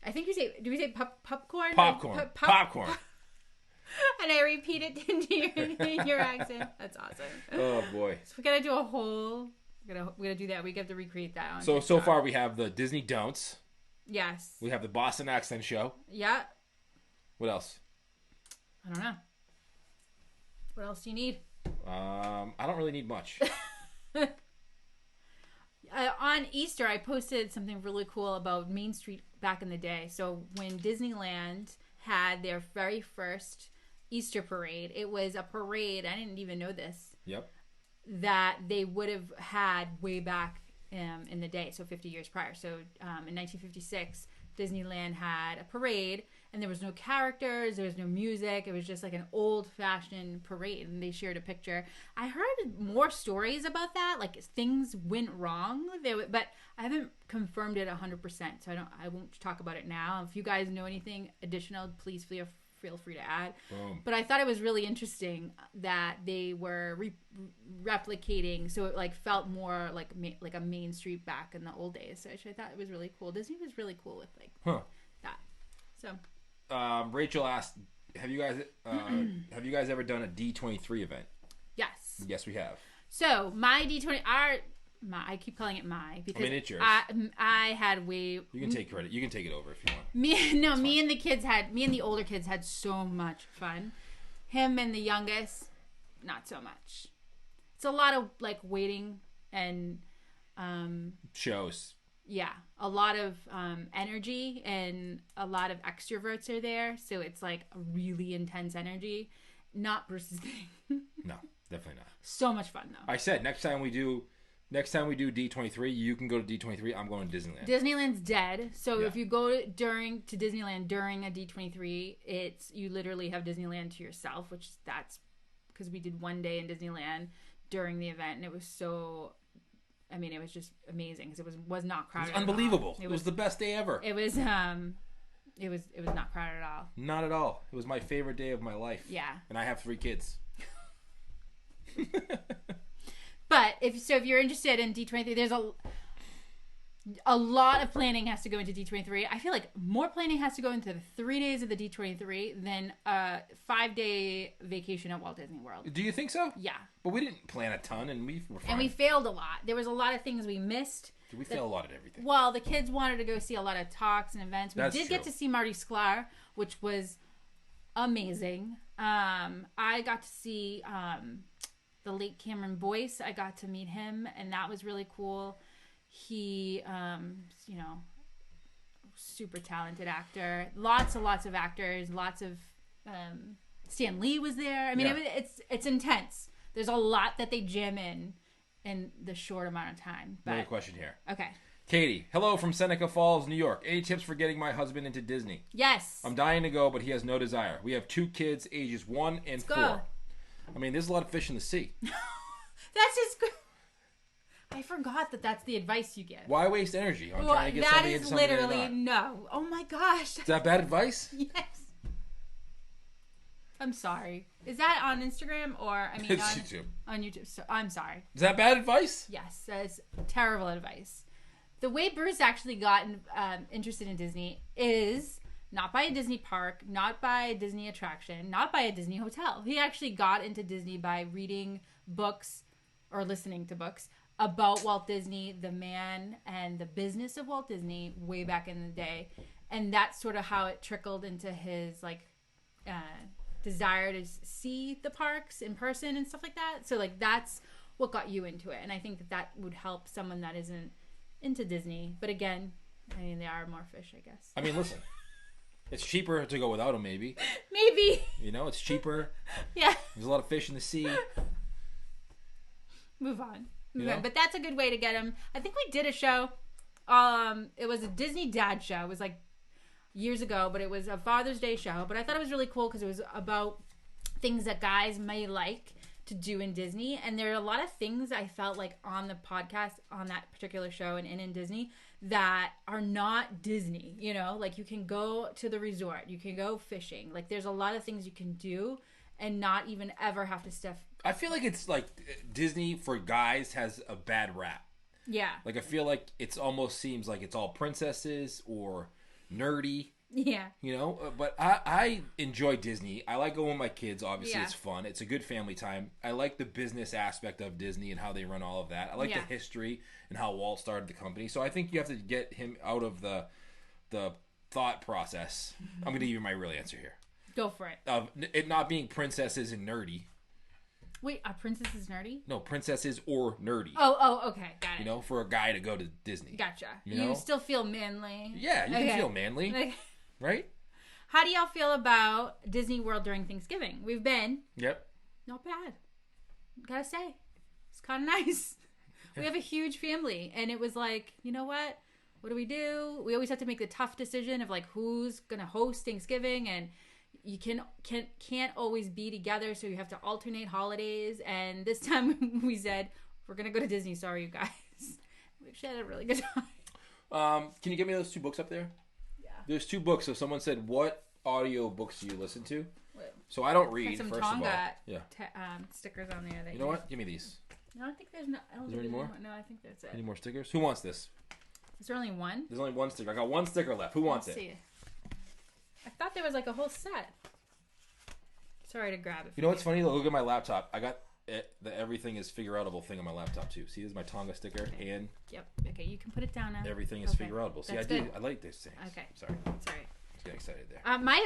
I think do we say popcorn? Popcorn. Popcorn. And I repeat it into your accent. That's awesome. Oh, boy. So we got to do a whole, we got to do that. We have to recreate that on So far we have the Disney Don'ts. Yes. We have the Boston Accent Show. Yeah. What else? I don't know. What else do you need? I don't really need much. On Easter, I posted something really cool about Main Street back in the day. So when Disneyland had their very first Easter parade, it was a parade, I didn't even know this. Yep. That they would have had way back in the day, so 50 years prior. So in 1956, Disneyland had a parade, and there was no characters, there was no music. It was just like an old-fashioned parade, and they shared a picture. I heard more stories about that, like things went wrong, but I haven't confirmed it 100%, so I won't talk about it now. If you guys know anything additional, please feel free to add. Boom. But I thought it was really interesting that they were replicating, so it like felt more like a Main Street back in the old days. So I thought it was really cool. Disney was really cool with that. So Rachel asked, have you guys ever done a D23 event? Yes. Yes, we have. So my D20, I keep calling it because it's yours. I had way. You can take credit. You can take it over if you want. Me and the older kids had so much fun. Him and the youngest, not so much. It's a lot of like waiting and shows. Yeah, a lot of energy and a lot of extroverts are there, so it's like a really intense energy. Not Bruce's thing. No, definitely not. So much fun though. I said next time we do D23, you can go to D23. I'm going to Disneyland. Disneyland's dead, so if you go to Disneyland during a D23, you literally have Disneyland to yourself, that's because we did one day in Disneyland during the event, and it was so. I mean, it was just amazing because it was not crowded. It was unbelievable. It was the best day ever. It was not crowded at all. Not at all. It was my favorite day of my life. Yeah. And I have 3 kids. But if you're interested in D23, there's a lot of planning has to go into D23. I feel like more planning has to go into the 3 days of the D23 than a 5-day vacation at Walt Disney World. Do you think so? Yeah. But we didn't plan a ton, and we were fine. And we failed a lot. There was a lot of things we missed. We failed a lot at everything. Well, the kids wanted to go see a lot of talks and events. We did get to see Marty Sklar, which was amazing. I got to see the late Cameron Boyce. I got to meet him, and that was really cool. He, super talented actor. Lots of actors. Lots of Stan Lee was there. I mean, it's intense. There's a lot that they jam in the short amount of time. But, another question here. Okay. Katie, hello from Seneca Falls, New York. Any tips for getting my husband into Disney? Yes. I'm dying to go, but he has no desire. We have 2 kids, ages 1 and 4. Go. I mean, there's a lot of fish in the sea. That's just good. I forgot that's the advice you give. Why waste energy on trying to get somebody into something? That is literally no. Oh my gosh. Is that bad advice? Yes. I'm sorry. Is that on Instagram or it's YouTube? On YouTube. So, I'm sorry. Is that bad advice? Yes, that's terrible advice. The way Bruce actually got interested in Disney is not by a Disney park, not by a Disney attraction, not by a Disney hotel. He actually got into Disney by reading books or listening to books about Walt Disney, the man and the business of Walt Disney way back in the day. And that's sort of how it trickled into his desire to see the parks in person and stuff like that. So that's what got you into it. And I think that would help someone that isn't into Disney. But again, I mean, they are more fish, I guess. I mean, listen, it's cheaper to go without them, maybe. Maybe. It's cheaper. Yeah. There's a lot of fish in the sea. Move on. But that's a good way to get him. I think we did a show. It was a Disney Dad show. It was years ago, but it was a Father's Day show. But I thought it was really cool because it was about things that guys may like to do in Disney. And there are a lot of things I felt like on the podcast, on that particular show and in Disney that are not Disney. You can go to the resort. You can go fishing. There's a lot of things you can do and not even ever have to stuff. I feel like it's Disney for guys has a bad rap. Yeah. I feel like it almost seems like it's all princesses or nerdy. Yeah. But I enjoy Disney. I like going with my kids. Obviously, It's fun. It's a good family time. I like the business aspect of Disney and how they run all of that. I like the history and how Walt started the company. So I think you have to get him out of the thought process. I'm going to give you my real answer here. Go for it. Of it not being princesses and nerdy. Wait, a princess is nerdy? No, princesses or nerdy. Oh, okay. Got it. For a guy to go to Disney. Gotcha. You still feel manly. Yeah, you can feel manly. Right? How do y'all feel about Disney World during Thanksgiving? We've been. Yep. Not bad. Gotta say. It's kind of nice. We have a huge family. And it was you know what? What do? We always have to make the tough decision of who's going to host Thanksgiving, and you can't always be together, so you have to alternate holidays. And this time we said we're gonna go to Disney. Sorry, you guys. We actually had a really good time. Can you get me those 2 books up there? Yeah. There's 2 books. So someone said, "What audio books do you listen to?" Wait. So I don't read. Some first Tonga of all, stickers on there. You know what? Give me these. No, I think there's no. I don't Is think there any more? No, I think that's it. Any more stickers? Who wants this? Is there only one? There's only 1 sticker. I got 1 sticker left. Who wants Let's it? see. I thought there was a whole set. Sorry to grab it. You know what's funny? Look at my laptop. I got the everything is figure outable thing on my laptop too. See, this is my Tonga sticker and. Yep. Okay, you can put it down now. Everything is figure outable. See, I like this thing. Okay. Sorry. Sorry. I was getting excited there.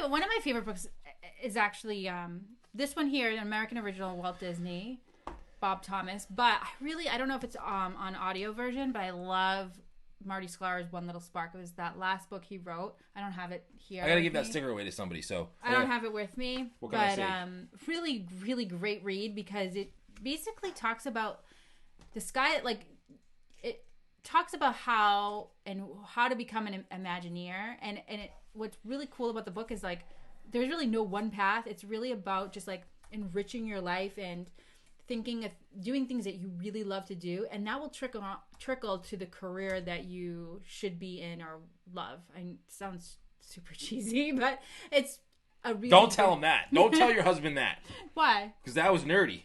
One of my favorite books is actually this one here, an American original, Walt Disney, Bob Thomas. But I don't know if it's on audio version, but I love Marty Sklar's One Little Spark. It was that last book he wrote. I don't have it here. I gotta give that sticker away to somebody. So I don't have it with me. What can I say? Really, really great read because it basically talks about the sky. Like it talks about how to become an Imagineer, and what's really cool about the book is like there's really no one path. It's really about just like enriching your life and thinking of doing things that you really love to do, and that will trickle to the career that you should be in or love. And it sounds super cheesy, but it's a really Don't tell him that. Don't tell your husband that. Why? Because that was nerdy.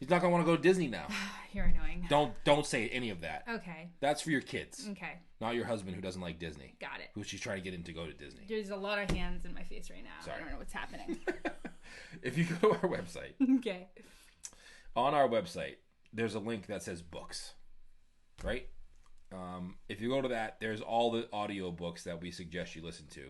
He's not gonna want to go to Disney now. You're annoying. Don't say any of that. Okay. That's for your kids. Okay. Not your husband who doesn't like Disney. Got it. Who she's trying to get him to go to Disney. There's a lot of hands in my face right now. Sorry. I don't know what's happening. If you go to our website. Okay. On our website, there's a link that says books, right? If you go to that, there's all the audio books that we suggest you listen to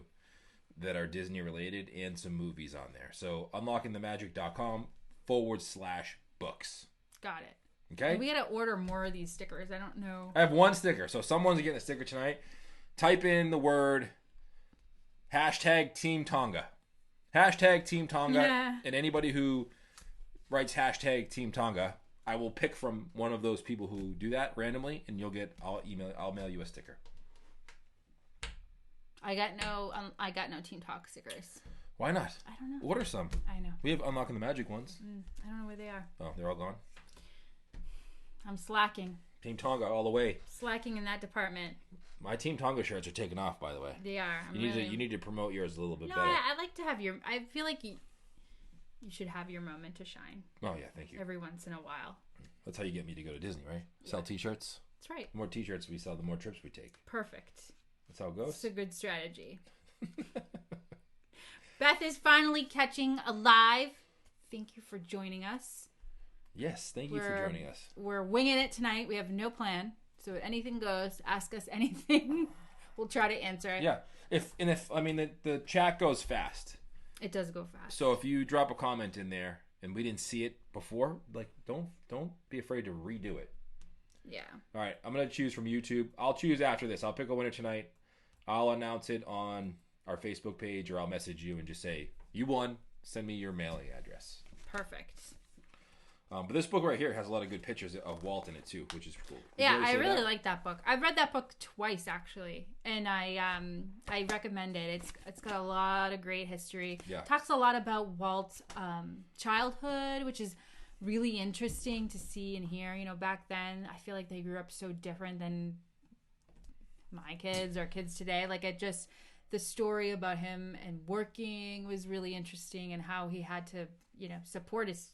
that are Disney related and some movies on there. So unlockingthemagic.com/books. Got it. Okay? We got to order more of these stickers. I don't know. I have one sticker. So someone's getting a sticker tonight. Type in the word #Team Tonga. #Team Tonga. Yeah. And anybody who writes #Team Tonga, I will pick from one of those people who do that randomly, and I'll mail you a sticker. I got no Team Talk stickers. Why not? I don't know. Order some. I know. We have Unlocking the Magic ones. I don't know where they are. Oh, they're all gone. I'm slacking. Team Tonga all the way. Slacking in that department. My Team Tonga shirts are taken off, by the way. They are. You need to promote yours a little bit better. I like to have I feel like you should have your moment to shine. Oh yeah, thank you. Every once in a while. That's how you get me to go to Disney, right? Yeah. Sell T-shirts. That's right. The more T-shirts we sell, the more trips we take. Perfect. That's how it goes. It's a good strategy. Beth is finally catching a live. Thank you for joining us. Yes, thank you for joining us. We're winging it tonight. We have no plan. So anything goes. Ask us anything. We'll try to answer it. Yeah. The chat goes fast. It does go fast. So if you drop a comment in there and we didn't see it before, like don't be afraid to redo it. Yeah. All right, I'm going to choose from YouTube. I'll choose after this. I'll pick a winner tonight. I'll announce it on our Facebook page, or I'll message you and just say, you won. Send me your mailing address. Perfect. But this book right here has a lot of good pictures of Walt in it too, which is cool. Yeah, I really like that book. I've read that book twice actually, and I recommend it. It's got a lot of great history. Yeah. Talks a lot about Walt's childhood, which is really interesting to see and hear. You know, back then I feel like they grew up so different than my kids or kids today. Like the story about him and working was really interesting, and how he had to, support his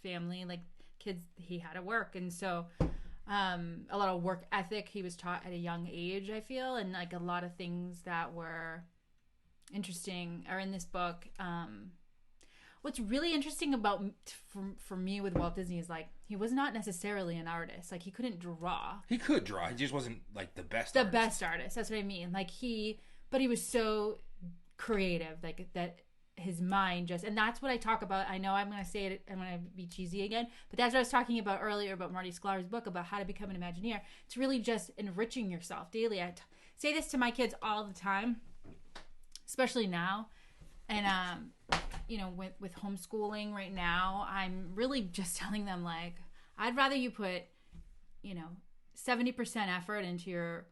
family, like kids, he had to work, and so a lot of work ethic he was taught at a young age, I feel, and like a lot of things that were interesting are in this book. What's really interesting about for me with Walt Disney is like he was not necessarily an artist. Like he couldn't draw. He could draw. He just wasn't like the best. Best artist. That's what I mean. Like but he was so creative. Like that. His mind and that's what I talk about. I know I'm going to say it, I'm going to be cheesy again, but that's what I was talking about earlier about Marty Sklar's book about how to become an Imagineer. It's really just enriching yourself daily. I say this to my kids all the time, especially now. And, with homeschooling right now, I'm really just telling them, like, I'd rather you put, 70% effort into your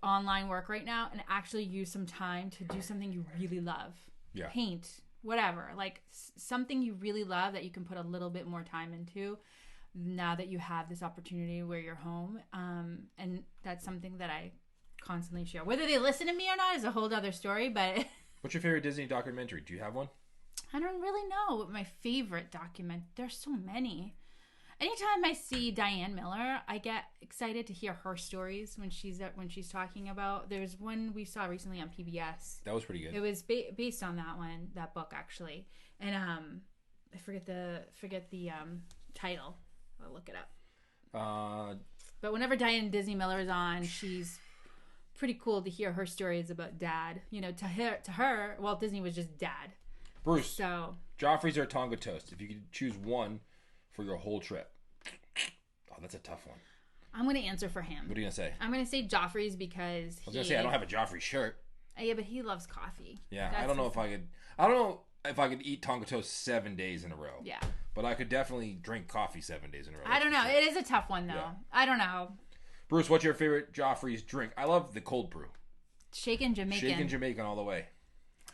online work right now and actually use some time to do something you really love. Yeah. Paint, whatever, like something you really love that you can put a little bit more time into now that you have this opportunity where you're home. And that's something that I constantly share. Whether they listen to me or not is a whole other story, but... What's your favorite Disney documentary? Do you have one? I don't really know what my favorite there's so many. Anytime I see Diane Miller, I get excited to hear her stories when she's talking about. There's one we saw recently on PBS. That was pretty good. It was based on that book actually, and I forget the title. I'll look it up. But whenever Diane Disney Miller is on, she's pretty cool to hear her stories about Dad. You know, to her, Walt Disney was just Dad. Bruce. So Joffrey's or Tonga toast. If you could choose one for your whole trip. Oh, that's a tough one. I'm going to answer for him. What are you going to say? I'm going to say Joffrey's because I was going to say I don't have a Joffrey shirt. Yeah, but he loves coffee. Yeah, I don't know if I could eat Tonga toast 7 days in a row. Yeah. But I could definitely drink coffee 7 days in a row. I don't know. Sure. It is a tough one, though. Yeah. I don't know. Bruce, what's your favorite Joffrey's drink? I love the cold brew. Shaken Jamaican. Shaken Jamaican all the way.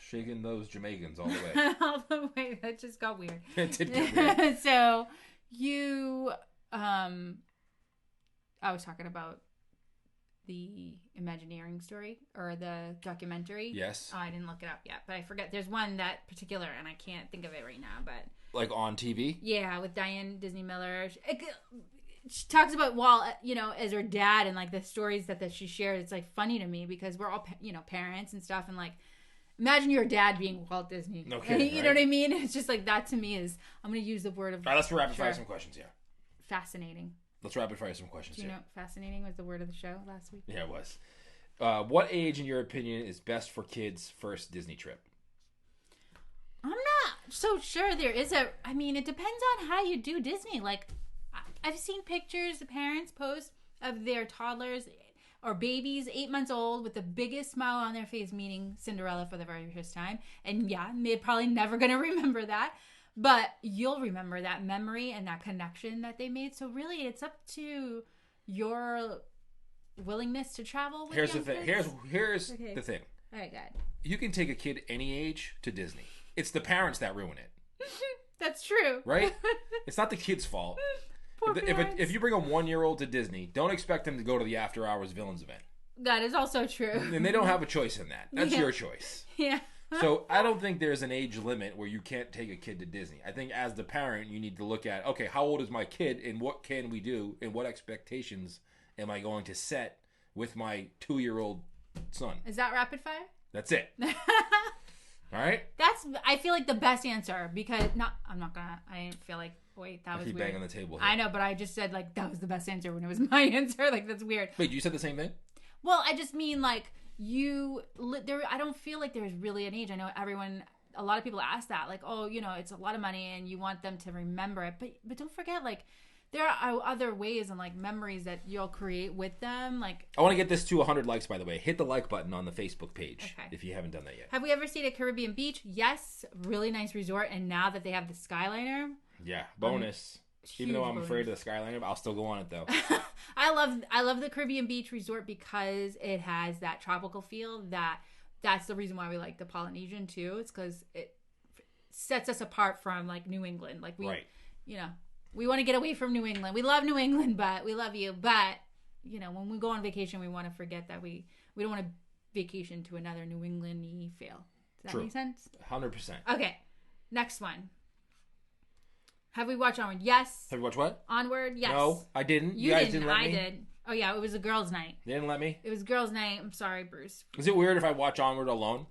Shaking those Jamaicans all the way. All the way. That just got weird. It did get weird. So, I was talking about the Imagineering story or the documentary. Yes. Oh, I didn't look it up yet, but I forget. There's one that particular, and I can't think of it right now, but. Like on TV? Yeah, with Diane Disney Miller. She talks about Walt, as her dad and like the stories that she shared. It's like funny to me because we're all, parents and stuff, and like, imagine your dad being Walt Disney. No kidding, You know what I mean? It's just like that to me is, I'm going to use the word of... All right, let's rapid fire some questions here. Fascinating. Let's rapid fire some questions here. Do you know fascinating was the word of the show last week? Yeah, it was. What age, in your opinion, is best for kids' first Disney trip? I'm not so sure there is it depends on how you do Disney. Like, I've seen pictures the parents post of their toddlers or babies 8 months old with the biggest smile on their face, meeting Cinderella for the very first time. And yeah, they're probably never going to remember that. But you'll remember that memory and that connection that they made. So really, it's up to your willingness to travel with Here's the young thing. kids. Here's the thing. All right, good. You can take a kid any age to Disney. It's the parents that ruin it. That's true. Right? It's not the kid's fault. If you bring a 1-year-old to Disney, don't expect them to go to the After Hours Villains event. That is also true. And they don't have a choice in that. That's your choice. Yeah. So I don't think there's an age limit where you can't take a kid to Disney. I think as the parent, you need to look at, okay, how old is my kid and what can we do and what expectations am I going to set with my 2-year-old son? Is that rapid fire? That's it. All right? I feel like the best answer because, I didn't feel like, wait, that was weird. Banging the table here. I know, but I just said like that was the best answer when it was my answer. Like, that's weird. Wait, you said the same thing? Well, I just mean like I don't feel like there's really an age. I know a lot of people ask that, like, oh, it's a lot of money and you want them to remember it. But don't forget, like, there are other ways and like memories that you'll create with them. Like, I want to get this to 100 likes, by the way. Hit the like button on the Facebook page if you haven't done that yet. Have we ever stayed at Caribbean Beach? Yes. Really nice resort. And now that they have the Skyliner. Yeah. Bonus. Even though I'm afraid of the Skyliner, I'll still go on it though. I love the Caribbean Beach resort because it has that tropical feel. That's the reason why we like the Polynesian too. It's because it sets us apart from like New England. Like we want to get away from New England. We love New England, but we love you. But when we go on vacation, we want to forget that we don't want to vacation to another New England-y feel. Does that make sense? 100%. Okay, next one. Have we watched Onward? Yes. Have you watched what? Onward, yes. No, I didn't. You guys didn't let me? I did. Oh, yeah, it was a girls' night. They didn't let me? It was girls' night. I'm sorry, Bruce. Is it weird if I watch Onward alone?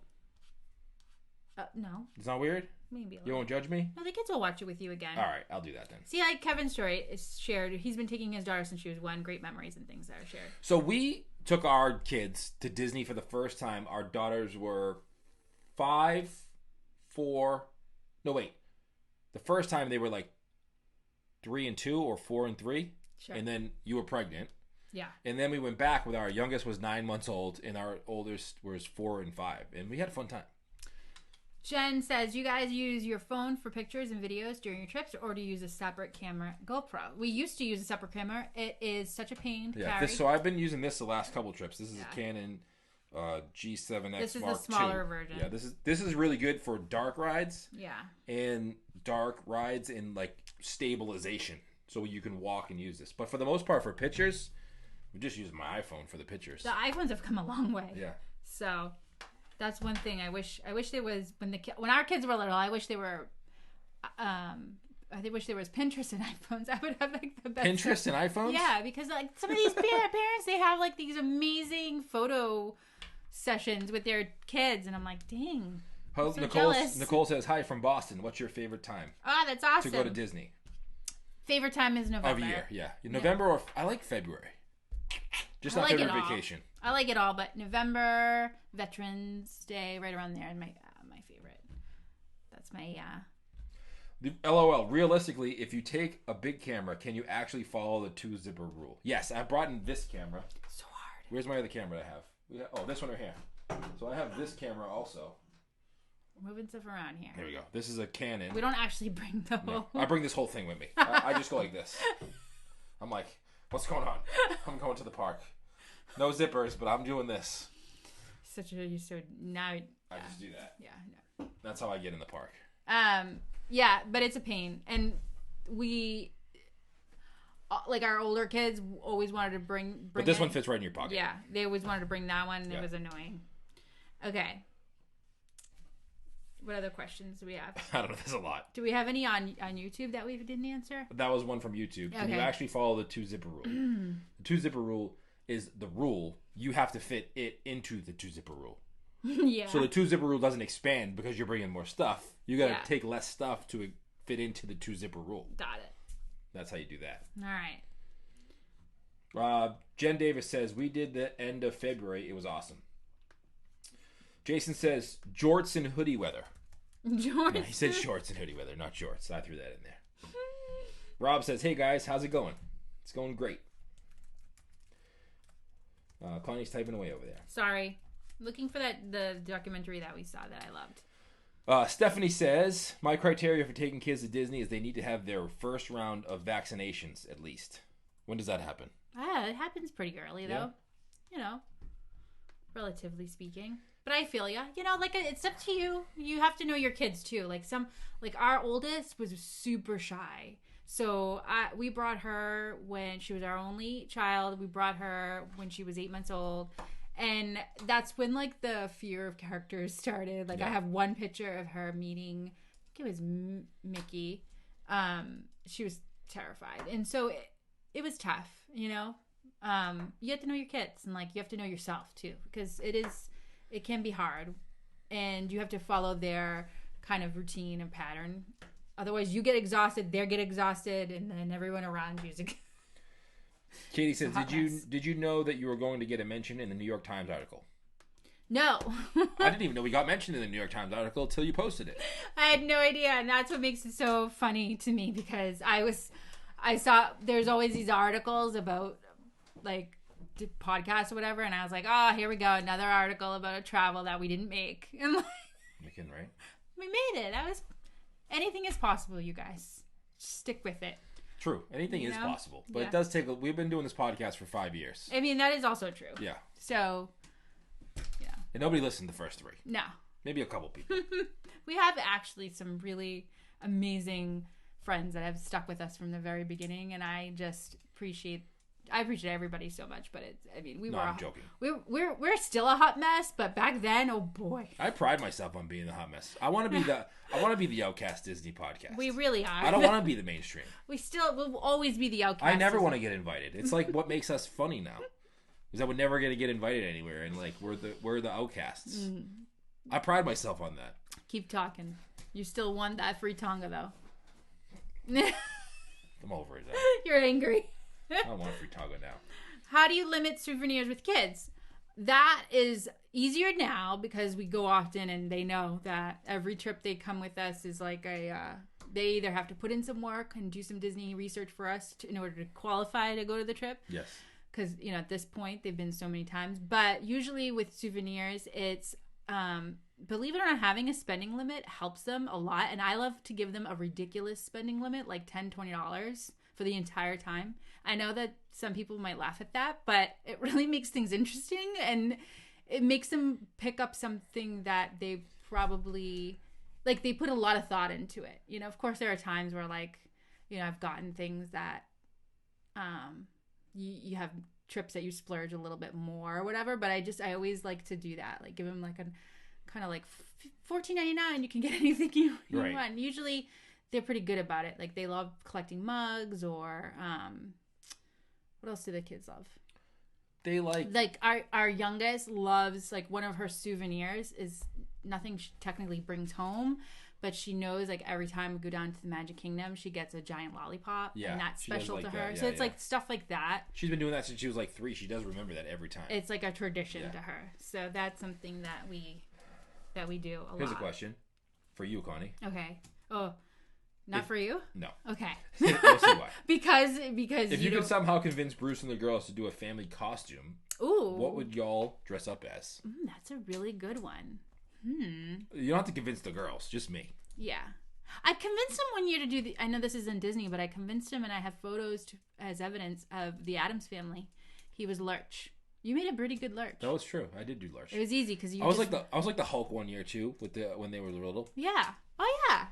No. It's not weird? Maybe a little. You won't judge me? No, the kids will watch it with you again. All right, I'll do that then. See, like Kevin's story is shared. He's been taking his daughter since she was 1. Great memories and things that are shared. So we took our kids to Disney for the first time. Our daughters were 5, 4... No, wait. The first time they were like 3 and 2 or 4 and 3. Sure. And then you were pregnant. Yeah. And then we went back with our youngest was 9 months old and our oldest was 4 and 5. And we had a fun time. Jen says, you guys use your phone for pictures and videos during your trips or do you use a separate camera GoPro? We used to use a separate camera. It is such a pain to carry. So I've been using this the last couple trips. This is a Canon G7X This is Mark the smaller II. version. Yeah, this is really good for dark rides. Yeah. And dark rides in like stabilization. So you can walk and use this. But for the most part, for pictures, we just use my iPhone for the pictures. The iPhones have come a long way. Yeah. So that's one thing I wish there was when our kids were little. I wish they were I wish there was Pinterest and iPhones. I would have like the best Pinterest and iPhones? Yeah, because like some of these parents, they have like these amazing photo sessions with their kids, and I'm like, dang. So Nicole says, hi from Boston. What's your favorite time? Oh, that's awesome. To go to Disney. Favorite time is November. Of year, yeah. November or I like February. Just not favorite vacation. I like it all, but November, Veterans Day, right around there, my favorite. That's my LOL. Realistically, if you take a big camera, can you actually follow the 2-zipper rule? Yes, I brought in this camera. So hard. Where's my other camera I have? This one right here. So I have this camera also. We're moving stuff around here. There we go. This is a Canon. We don't actually bring the whole... No, I bring this whole thing with me. I just go like this. I'm like, what's going on? I'm going to the park. No zippers, but I'm doing this. Now... I just do that. Yeah, no. That's how I get in the park. Yeah, but it's a pain. And we... Like our older kids always wanted to bring but this one fits right in your pocket. Yeah, they always wanted to bring that one, and it was annoying. Okay. What other questions do we have? I don't know. There's a lot. Do we have any on YouTube that we didn't answer? That was one from YouTube. Can you actually follow the 2-zipper rule? The 2-zipper rule is the rule. You have to fit it into the 2-zipper rule. Yeah. So the 2-zipper rule doesn't expand because you're bringing more stuff. You got to take less stuff to fit into the 2-zipper rule. Got it. That's how you do that. All right. Jen Davis says, we did the end of February. It was awesome. Jason says, jorts and hoodie weather. Jorts? Yeah, he said shorts and hoodie weather, not shorts. I threw that in there. Rob says, hey guys, how's it going? It's going great. Connie's typing away over there. Sorry. Looking for the documentary that we saw that I loved. Stephanie says, my criteria for taking kids to Disney is they need to have their first round of vaccinations at least. When does that happen? It happens pretty early though. Yeah. Relatively speaking. But I feel ya. Like it's up to you. You have to know your kids too. Like our oldest was super shy. So we brought her when she was our only child. We brought her when she was 8 months old. And that's when like the fear of characters started. Like I have one picture of her meeting, I think it was Mickey. She was terrified. And so it was tough, You have to know your kids, and like you have to know yourself too, because it can be hard, and you have to follow their kind of routine and pattern. Otherwise you get exhausted, they get exhausted, and then everyone around you is Katie says, did you know that you were going to get a mention in the New York Times article? No. I didn't even know we got mentioned in the New York Times article until you posted it. I had no idea, and that's what makes it so funny to me, because I saw there's always these articles about like podcasts or whatever, and I was like, oh, here we go, another article about a travel that we didn't make. And like, we can, right? We made it. Anything is possible, you guys. Just stick with it. True. Anything is possible. But it does take we've been doing this podcast for 5 years. I mean, that is also true. Yeah. So, yeah. And nobody listened the first 3. No. Maybe a couple people. We have actually some really amazing friends that have stuck with us from the very beginning, and I just appreciate everybody so much. But I'm joking. We're still a hot mess, but back then, oh boy. I pride myself on being the hot mess. I want to be the outcast Disney podcast. We really are. I don't want to be the mainstream. We'll always be the outcast. I never want to get invited. It's like what makes us funny now. Is that we're never going to get invited anywhere, and like we're the outcasts. Mm. I pride myself on that. Keep talking. You still want that free Tonga though. I'm over it. You're angry. I don't want free Tonga now. How do you limit souvenirs with kids? That is easier now because we go often, and they know that every trip they come with us is like they either have to put in some work and do some Disney research for us in order to qualify to go to the trip. Yes. Because, at this point, they've been so many times. But usually with souvenirs, it's, believe it or not, having a spending limit helps them a lot. And I love to give them a ridiculous spending limit, like $10, $20 for the entire time. I know that some people might laugh at that, but it really makes things interesting. And it makes them pick up something that they probably, like, they put a lot of thought into it. Of course, there are times where, like, I've gotten things that, you have trips that you splurge a little bit more or whatever, but I always like to do that, like give them like a kind of like $14.99, you can get anything you want. Usually they're pretty good about it. Like they love collecting mugs or what else do the kids love? They like our youngest loves, like, one of her souvenirs is nothing she technically brings home, but she knows, like, every time we go down to the Magic Kingdom, she gets a giant lollipop. Yeah, and that's special to her. Yeah, so it's like stuff like that. She's been doing that since she was like 3. She does remember that every time. It's like a tradition to her. So that's something that we do a lot. Here's a question for you, Connie. Okay. Oh, not for you? No. Okay. You'll see why. because if you could somehow convince Bruce and the girls to do a family costume, what would y'all dress up as? That's a really good one. You don't have to convince the girls, just me. Yeah. I convinced him one year to do I know this isn't Disney, but I convinced him, and I have photos as evidence of the Addams Family. He was Lurch. You made a pretty good Lurch. That was true. I did do Lurch. It was easy because I was like the Hulk one year too, when they were little. Yeah. Oh yeah.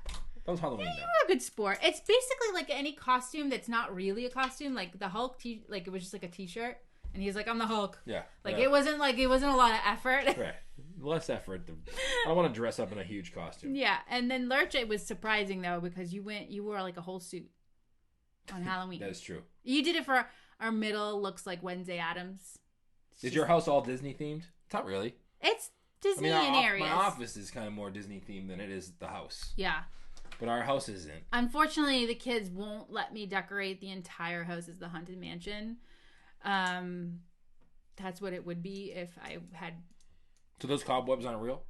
That was Halloween. Yeah, you were a good sport. It's basically like any costume that's not really a costume. Like the Hulk, like it was just like a T-shirt, and he's like, "I'm the Hulk." Yeah. Like it wasn't a lot of effort. Right. Less effort. I don't want to dress up in a huge costume. Yeah, and then Lurch, it was surprising though because you wore like a whole suit on Halloween. That is true. You did it for our middle. Looks like Wednesday Addams. Is your house all Disney themed? It's not really. It's Disney in areas. My office is kind of more Disney themed than it is the house. Yeah. But our house isn't. Unfortunately, the kids won't let me decorate the entire house as the Haunted Mansion. That's what it would be if I had. So those cobwebs aren't real?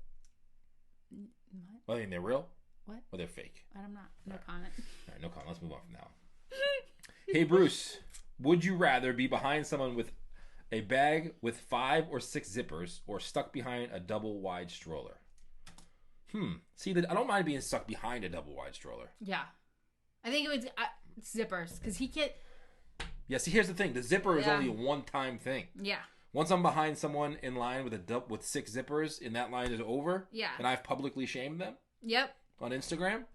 What? I mean, they're real? What? Or they're fake? I'm not. No comment. All right, no comment. Let's move on from now. Hey, Bruce. Would you rather be behind someone with a bag with 5 or 6 zippers or stuck behind a double-wide stroller? See, I don't mind being stuck behind a double-wide stroller. Yeah. I think it was zippers, because he can't... Yeah, see, here's the thing. The zipper is only a one-time thing. Yeah. Once I'm behind someone in line with 6 zippers, and that line is over, and I've publicly shamed them on Instagram,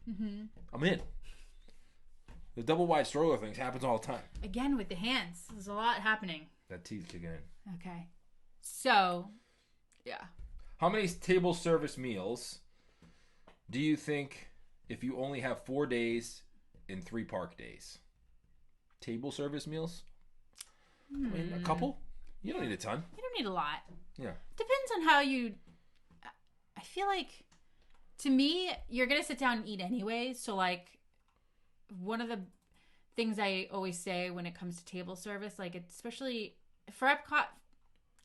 I'm in. The double-wide stroller things happens all the time. Again, with the hands. There's a lot happening. That teeth kicking in. Okay. So, yeah. How many table service meals do you think if you only have 4 days and 3 park days? Table service meals? I mean, a couple? You don't need a ton. You don't need a lot. Yeah. Depends on how you... I feel like, to me, you're going to sit down and eat anyway. So, like, one of the things I always say when it comes to table service, like, especially for Epcot,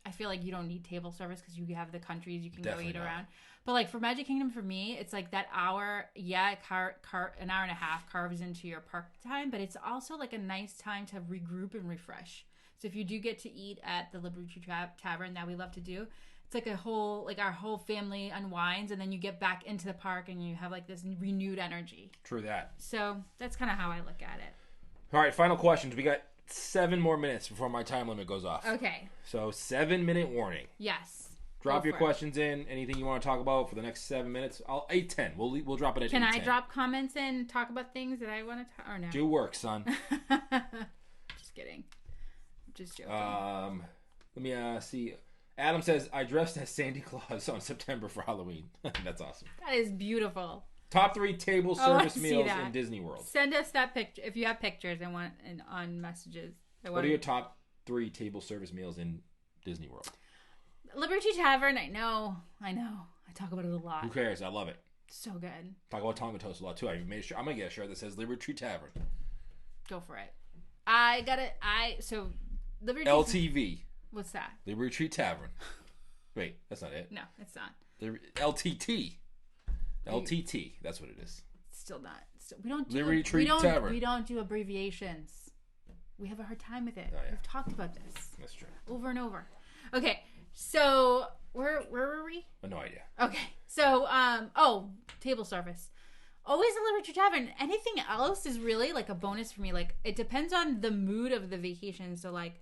I feel like you don't need table service because you have the countries you can Definitely go eat not. around. But like for Magic Kingdom, for me, it's like that hour, an hour and a half carves into your park time, but it's also like a nice time to regroup and refresh. So if you do get to eat at the Liberty Tavern that we love to do, it's like our whole family unwinds, and then you get back into the park and you have like this renewed energy. True that. So that's kind of how I look at it. All right, final questions. We got 7 more minutes before my time limit goes off. Okay. So 7-minute warning. Yes. Drop your questions in. Anything you want to talk about for the next 7 minutes. 8-10. We'll drop it at 8-10. Can I drop comments in, talk about things that I want to talk, or no? Do work, son. Just kidding. Just joking. Let me see. Adam says, I dressed as Santa Claus on September for Halloween. That's awesome. That is beautiful. Top 3 table service meals in Disney World. Send us that picture if you have pictures and want on messages. What are your top 3 table service meals in Disney World? Liberty Tavern. I know. I talk about it a lot. Who cares? I love it. So good. Talk about Tonga toast a lot too. I'm gonna get a shirt that says Liberty Tavern. Go for it. I got it. So Liberty. LTV. What's that? Liberty Tavern. Wait, that's not it. No, it's not. LTT. LTT. That's what it is. Still not. We don't do Liberty Tavern. We don't do abbreviations. We have a hard time with it. Oh, yeah. We've talked about this. That's true. Over and over. Okay. So where were we? No idea. Okay. So table service. Always a Liberty Tavern. Anything else is really like a bonus for me. Like it depends on the mood of the vacation. So like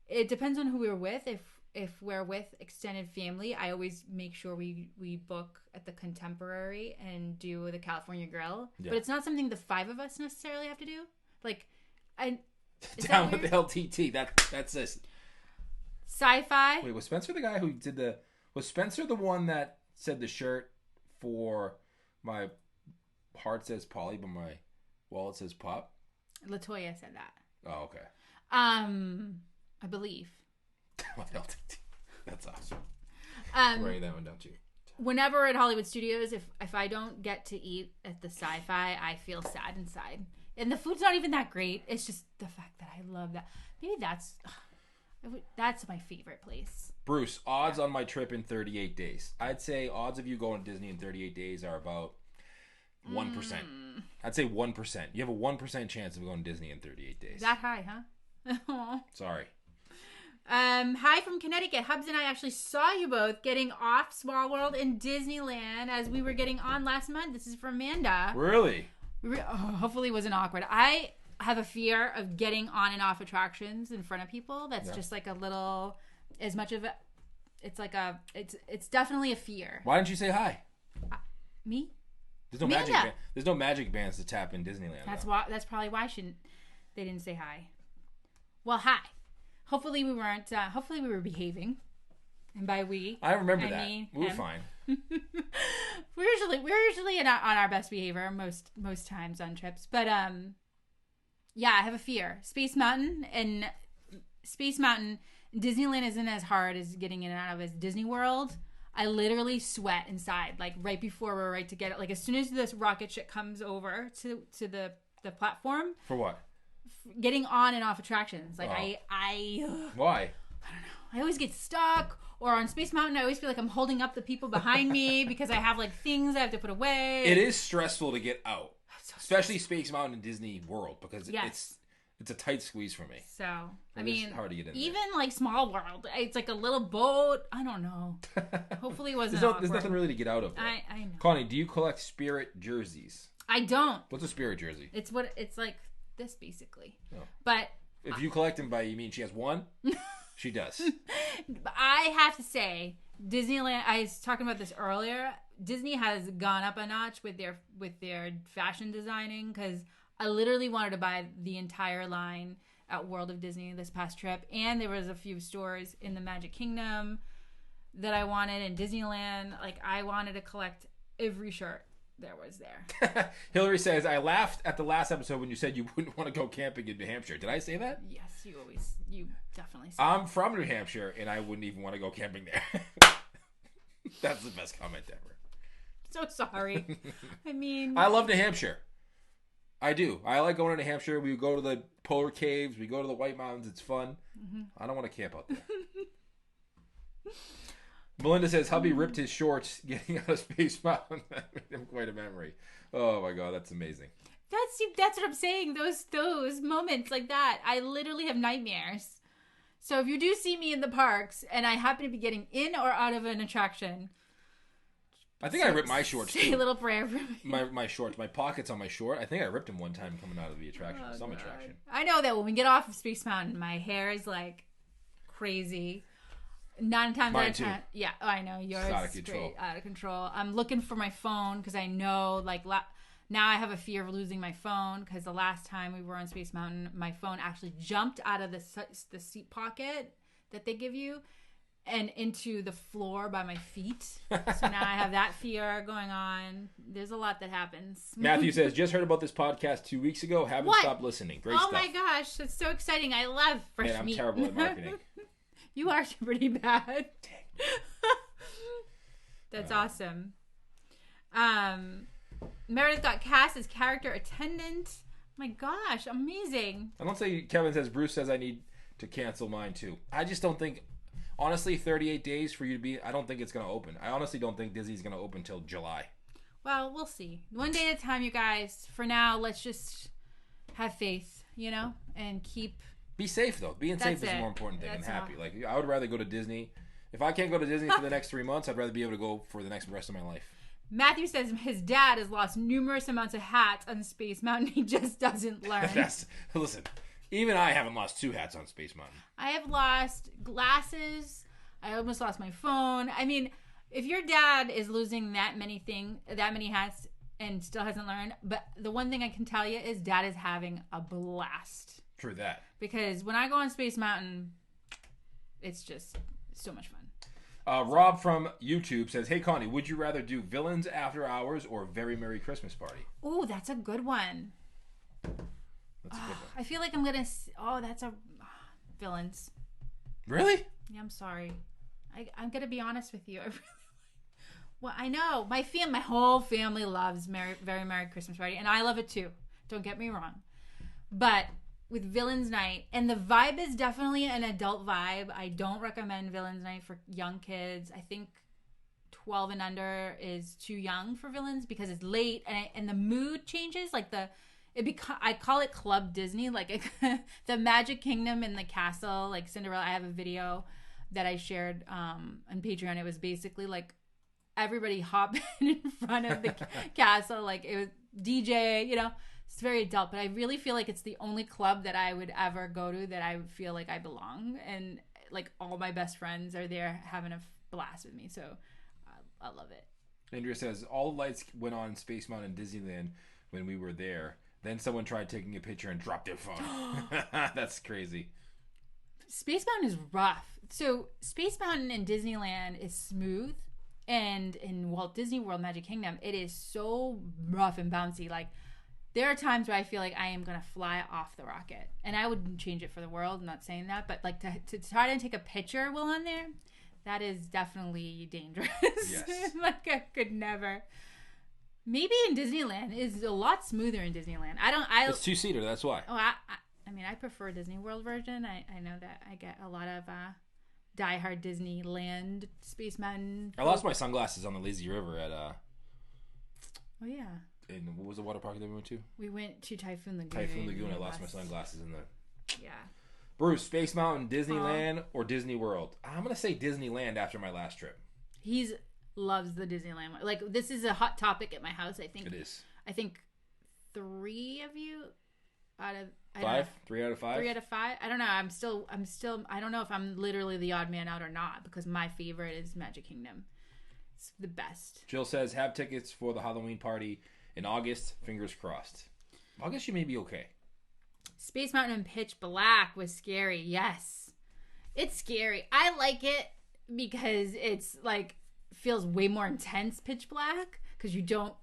it depends on who we're with. If we're with extended family, I always make sure we book at the Contemporary and do the California Grill. Yeah. But it's not something the 5 of us necessarily have to do. Like down with the LTT. That's this. Sci-fi. Wait, was Spencer the guy who did was Spencer the one that said the shirt for my heart says Polly, but my wallet says Pop. Latoya said that. Oh, okay. I believe. That's awesome. Write that one down too. Whenever at Hollywood Studios, if I don't get to eat at the Sci-Fi, I feel sad inside. And the food's not even that great. It's just the fact that I love that. Maybe that's my favorite place. Bruce, odds on my trip in 38 days. I'd say odds of you going to Disney in 38 days are about 1%. I'd say 1%. You have a 1% chance of going to Disney in 38 days. That high, huh? Sorry. Hi from Connecticut. Hubs and I actually saw you both getting off Small World in Disneyland as we were getting on last month. This is from Amanda. Really? Hopefully it wasn't awkward. I have a fear of getting on and off attractions in front of people. That's just like a little, as much of a, it's like a, it's definitely a fear. Why didn't you say hi? Me? There's no magic. There's no magic bands to tap in Disneyland. That's probably why they didn't say hi. Well, hi. Hopefully we weren't. Hopefully we were behaving, and by we, I remember that. We were fine. we're usually on our best behavior most times on trips. But yeah, I have a fear. Space Mountain, Disneyland isn't as hard as getting in and out of as Disney World. I literally sweat inside, like right before we're right to get it. Like as soon as this rocket ship comes over to the platform. For what? Getting on and off attractions. Like I I why? don't know. I always get stuck. Or on Space Mountain, I always feel like I'm holding up the people behind me because I have like things I have to put away. It is stressful to get out, especially Space Mountain and Disney World because it's a tight squeeze for me. So I mean, hard to get in even there. like Small World, it's like a little boat. I don't know. Hopefully, it wasn't. There's nothing really to get out of. I know. Connie, do you collect Spirit jerseys? I don't. What's a Spirit jersey? It's like this basically. Oh. But if you collect them by, you mean she has one? She does. I have to say, Disneyland. I was talking about this earlier. Disney has gone up a notch with their fashion designing because I literally wanted to buy the entire line at World of Disney this past trip, and there was a few stores in the Magic Kingdom that I wanted in Disneyland. Like I wanted to collect every shirt there was there. Hillary says, I laughed at the last episode when you said you wouldn't want to go camping in New Hampshire. Did I say that? Yes, you definitely said I'm from New Hampshire, and I wouldn't even want to go camping there. That's the best comment ever. So sorry. I mean... I love New Hampshire. I do. I like going to New Hampshire. We go to the polar caves. We go to the White Mountains. It's fun. Mm-hmm. I don't want to camp out there. Melinda says, hubby ripped his shorts getting out of Space Mountain. That made him quite a memory. Oh, my God. That's amazing. That's what I'm saying. Those moments like that, I literally have nightmares. So if you do see me in the parks and I happen to be getting in or out of an attraction... I think I ripped my shorts, too. Say a little prayer for me. My shorts. My pockets on my short. I think I ripped them one time coming out of the attraction. Oh, some God. attraction. I know that when we get off of Space Mountain, my hair is, like, crazy. 9 times out of 10. Yeah, I know. Yours is out of control. I'm looking for my phone because I know, like, now I have a fear of losing my phone because the last time we were on Space Mountain, my phone actually jumped out of the seat pocket that they give you and into the floor by my feet. So now I have that fear going on. There's a lot that happens. Matthew says, just heard about this podcast 2 weeks ago. Haven't stopped listening. Great stuff. Oh my gosh, that's so exciting. I love fresh meat. Man, I'm terrible at marketing. You are pretty bad. That's awesome. Meredith got cast as character attendant. My gosh, amazing. I don't say Kevin says, Bruce says I need to cancel mine too. I just don't think, honestly, 38 days for you to be, I don't think it's going to open. I honestly don't think Disney's going to open till July. Well, we'll see. One day at a time, you guys. For now, let's just have faith, and keep... Be safe, though. Being safe is the more important thing and happy. Like, I would rather go to Disney. If I can't go to Disney for the next 3 months, I'd rather be able to go for the rest of my life. Matthew says his dad has lost numerous amounts of hats on Space Mountain. He just doesn't learn. Listen, even I haven't lost 2 hats on Space Mountain. I have lost glasses. I almost lost my phone. I mean, if your dad is losing that many hats and still hasn't learned, but the one thing I can tell you is dad is having a blast. True that. Because when I go on Space Mountain, it's just so much fun. Rob from YouTube says, "Hey Connie, would you rather do Villains After Hours or Very Merry Christmas Party?" Oh, that's a good one. That's a good one. I feel like I'm gonna. That's a Villains. Really? Yeah, I'm sorry. I'm gonna be honest with you. Well, I know my whole family loves Very Merry Christmas Party, and I love it too. Don't get me wrong, but with Villains Night, and the vibe is definitely an adult vibe. I don't recommend Villains Night for young kids. I think 12 and under is too young for Villains because it's late and the mood changes. Like I call it Club Disney, like the Magic Kingdom and the castle, like Cinderella. I have a video that I shared on Patreon. It was basically like everybody hopping in front of the castle, like it was DJ, It's very adult, but I really feel like it's the only club that I would ever go to that I would feel like I belong, and like all my best friends are there having a blast with me. So I love it. Andrea says all the lights went on Space Mountain Disneyland when we were there. Then someone tried taking a picture and dropped their phone. That's crazy. Space Mountain is rough. So Space Mountain in Disneyland is smooth, and in Walt Disney World Magic Kingdom, it is so rough and bouncy. Like there are times where I feel like I am gonna fly off the rocket, and I wouldn't change it for the world. I'm not saying that, but like to try to take a picture while on there, that is definitely dangerous. Yes. Like I could never. Maybe in Disneyland is a lot smoother in Disneyland. It's two-seater, that's why. Oh, I mean, I prefer Disney World version. I know that I get a lot of diehard Disneyland Space Mountain. I lost my sunglasses on the lazy river at Oh yeah. And what was the water park that we went to? We went to Typhoon Lagoon. Typhoon Lagoon. I lost my sunglasses in there. Yeah. Bruce, Space Mountain, Disneyland, or Disney World? I'm gonna say Disneyland after my last trip. He's loves the Disneyland one. Like this is a hot topic at my house. I think it is. I think 3 of you out of 5? 3 out of 5? 3 out of 5. I don't know. I'm still. I don't know if I'm literally the odd man out or not, because my favorite is Magic Kingdom. It's the best. Jill says have tickets for the Halloween party in August. Fingers crossed. August, you may be okay. Space Mountain in Pitch Black was scary. Yes, it's scary. I like it because it's like feels way more intense. Pitch Black, because you don't.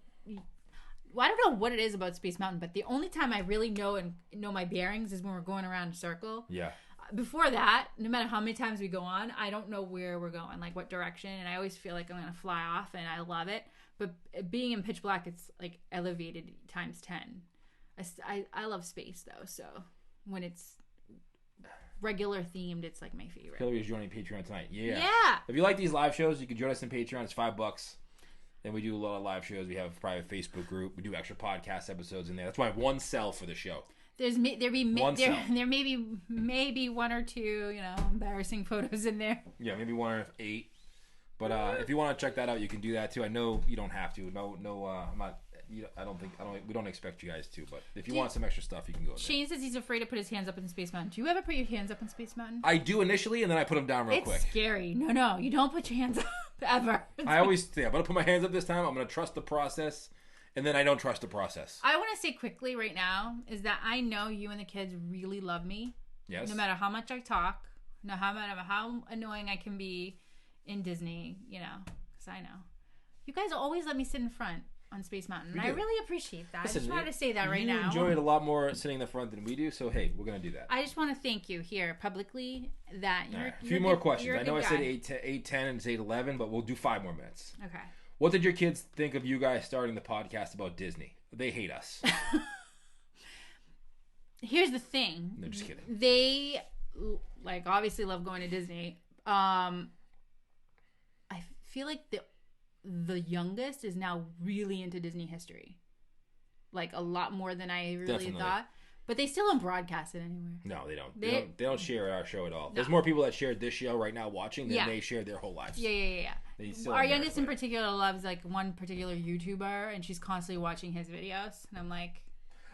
Well, I don't know what it is about Space Mountain, but the only time I really know my bearings is when we're going around a circle. Yeah. Before that, no matter how many times we go on, I don't know where we're going, like what direction, and I always feel like I'm going to fly off, and I love it. But being in Pitch Black, it's like elevated times 10. I love space, though, so when it's regular themed, it's like my favorite. Hillary is joining Patreon tonight. Yeah. If you like these live shows, you can join us in Patreon. It's $5. Then we do a lot of live shows. We have a private Facebook group. We do extra podcast episodes in there. That's why one sell for the show. There may be maybe 1 or 2, embarrassing photos in there. Yeah, maybe 1 or 8. But if you want to check that out, you can do that too. I know you don't have to. I'm not. We don't expect you guys to. But if you want some extra stuff, you can go in there. Shane says he's afraid to put his hands up in Space Mountain. Do you ever put your hands up in Space Mountain? I do initially, and then I put them down real quick. It's scary. No, you don't put your hands up ever. I always say I'm gonna put my hands up this time. I'm gonna trust the process. And then I don't trust the process. I want to say quickly right now is that I know you and the kids really love me. Yes. No matter how much I talk, no matter how annoying I can be in Disney, because I know. You guys always let me sit in front on Space Mountain. And I really appreciate that. Listen, I just wanted to say that right now. You enjoy it a lot more sitting in the front than we do, so hey, we're going to do that. I just want to thank you here publicly that you're right. A few more questions. I know I said 8:10 and it's 8:11, but we'll do 5 more minutes. Okay. What did your kids think of you guys starting the podcast about Disney? They hate us. Here's the thing. No, just kidding. They, obviously love going to Disney. I feel like the youngest is now really into Disney history. Like, a lot more than I really thought. But they still don't broadcast it anywhere. No, they don't. They don't share our show at all. No. There's more people that share this show right now watching than they share their whole lives. Yeah. Our youngest in particular loves one particular YouTuber, and she's constantly watching his videos. And I'm like,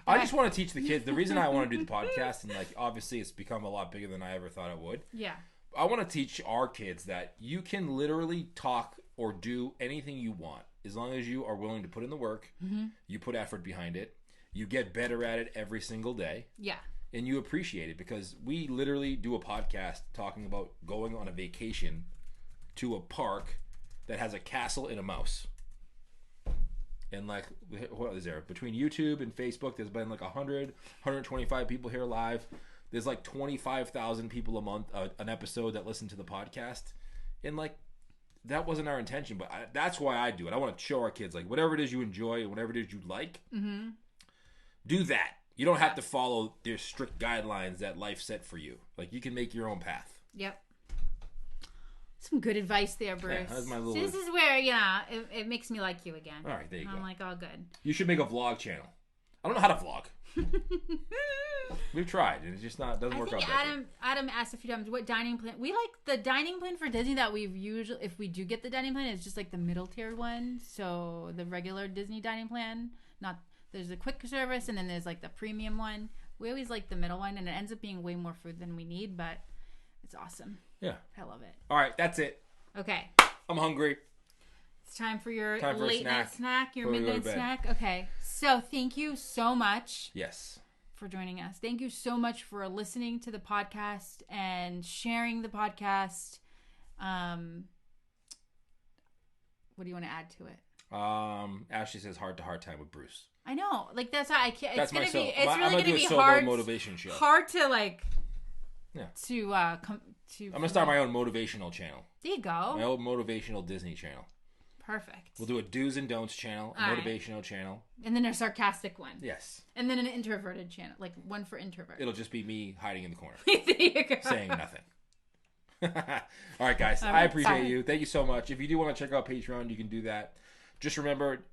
I just want to teach the kids. The reason I want to do the podcast, and obviously it's become a lot bigger than I ever thought it would. Yeah. I want to teach our kids that you can literally talk or do anything you want as long as you are willing to put in the work. Mm-hmm. You put effort behind it. You get better at it every single day. Yeah. And you appreciate it, because we literally do a podcast talking about going on a vacation to a park that has a castle and a mouse. And like, what is there? Between YouTube and Facebook, there's been like 100, 125 people here live. There's like 25,000 people a month, an episode that listen to the podcast. And like, that wasn't our intention, but that's why I do it. I want to show our kids, like, whatever it is you enjoy and whatever it is you like, do that. You don't have to follow their strict guidelines that life set for you. Like, you can make your own path. Yep. Some good advice there, Bruce. Yeah, that's my little... This is where, it makes me like you again. All right, there you go. I'm like, all good. You should make a vlog channel. I don't know how to vlog. We've tried, and it's just doesn't work out that way. Adam asked a few times what dining plan. We like the dining plan for Disney that we've usually, if we do get the dining plan, it's just like the middle tier one. So the regular Disney dining plan, there's a quick service, and then there's like the premium one. We always like the middle one, and it ends up being way more food than we need, but it's awesome. Yeah. I love it. All right, that's it. Okay. I'm hungry. It's time for your late night snack, your midnight snack. Okay. So thank you so much. Yes. For joining us. Thank you so much for listening to the podcast and sharing the podcast. What do you want to add to it? Ashley says heart to heart time with Bruce. I know. Like, that's how I can't. It's going to be. It's really going to be hard. Motivation show. Hard to like. Yeah. I'm gonna start my own motivational channel. There you go. My own motivational Disney channel. Perfect. We'll do a do's and don'ts channel, a motivational channel, and then a sarcastic one. Yes. And then an introverted channel, like one for introverts. It'll just be me hiding in the corner, there you go. Saying nothing. All right, guys. I appreciate you. Thank you so much. If you do want to check out Patreon, you can do that. Just remember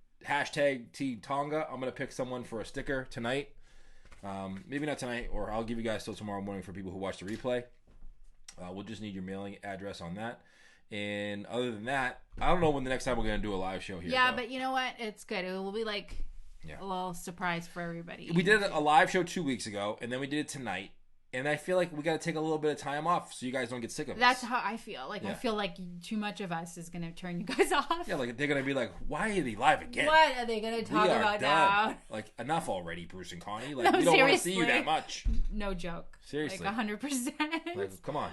#Team Tonga. I'm gonna pick someone for a sticker tonight. Maybe not tonight, or I'll give you guys till tomorrow morning for people who watch the replay. We'll just need your mailing address on that. And other than that, I don't know when the next time we're going to do a live show here. Yeah, but you know what? It's good. It will be like a little surprise for everybody. We did a live show 2 weeks ago, and then we did it tonight. And I feel like we got to take a little bit of time off so you guys don't get sick of us. That's how I feel. Like, I feel like too much of us is going to turn you guys off. Yeah, like they're going to be like, why are they live again? What are they going to talk about now? Like, enough already, Bruce and Connie. Like, we don't want to see you that much. No joke. Seriously. Like, 100%. Like, come on.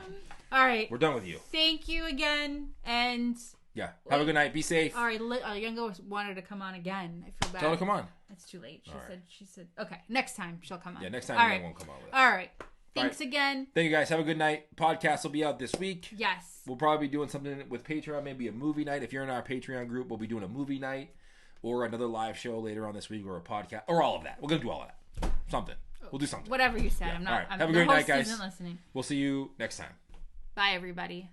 All right. We're done with you. Thank you again. And... yeah. Have a good night. Be safe. All right. Youngo wanted to come on again. I feel bad. Tell her to come on. It's too late. She said, okay, next time she'll come on. Yeah, next time you won't come on with us. All right. Thanks again. Thank you guys. Have a good night. Podcast will be out this week. Yes. We'll probably be doing something with Patreon, maybe a movie night. If you're in our Patreon group, we'll be doing a movie night or another live show later on this week or a podcast or all of that. We're going to do all of that. Something. We'll do something. Whatever you said. Yeah. I'm not. All right. Have a great night, guys. Isn't listening. We'll see you next time. Bye, everybody.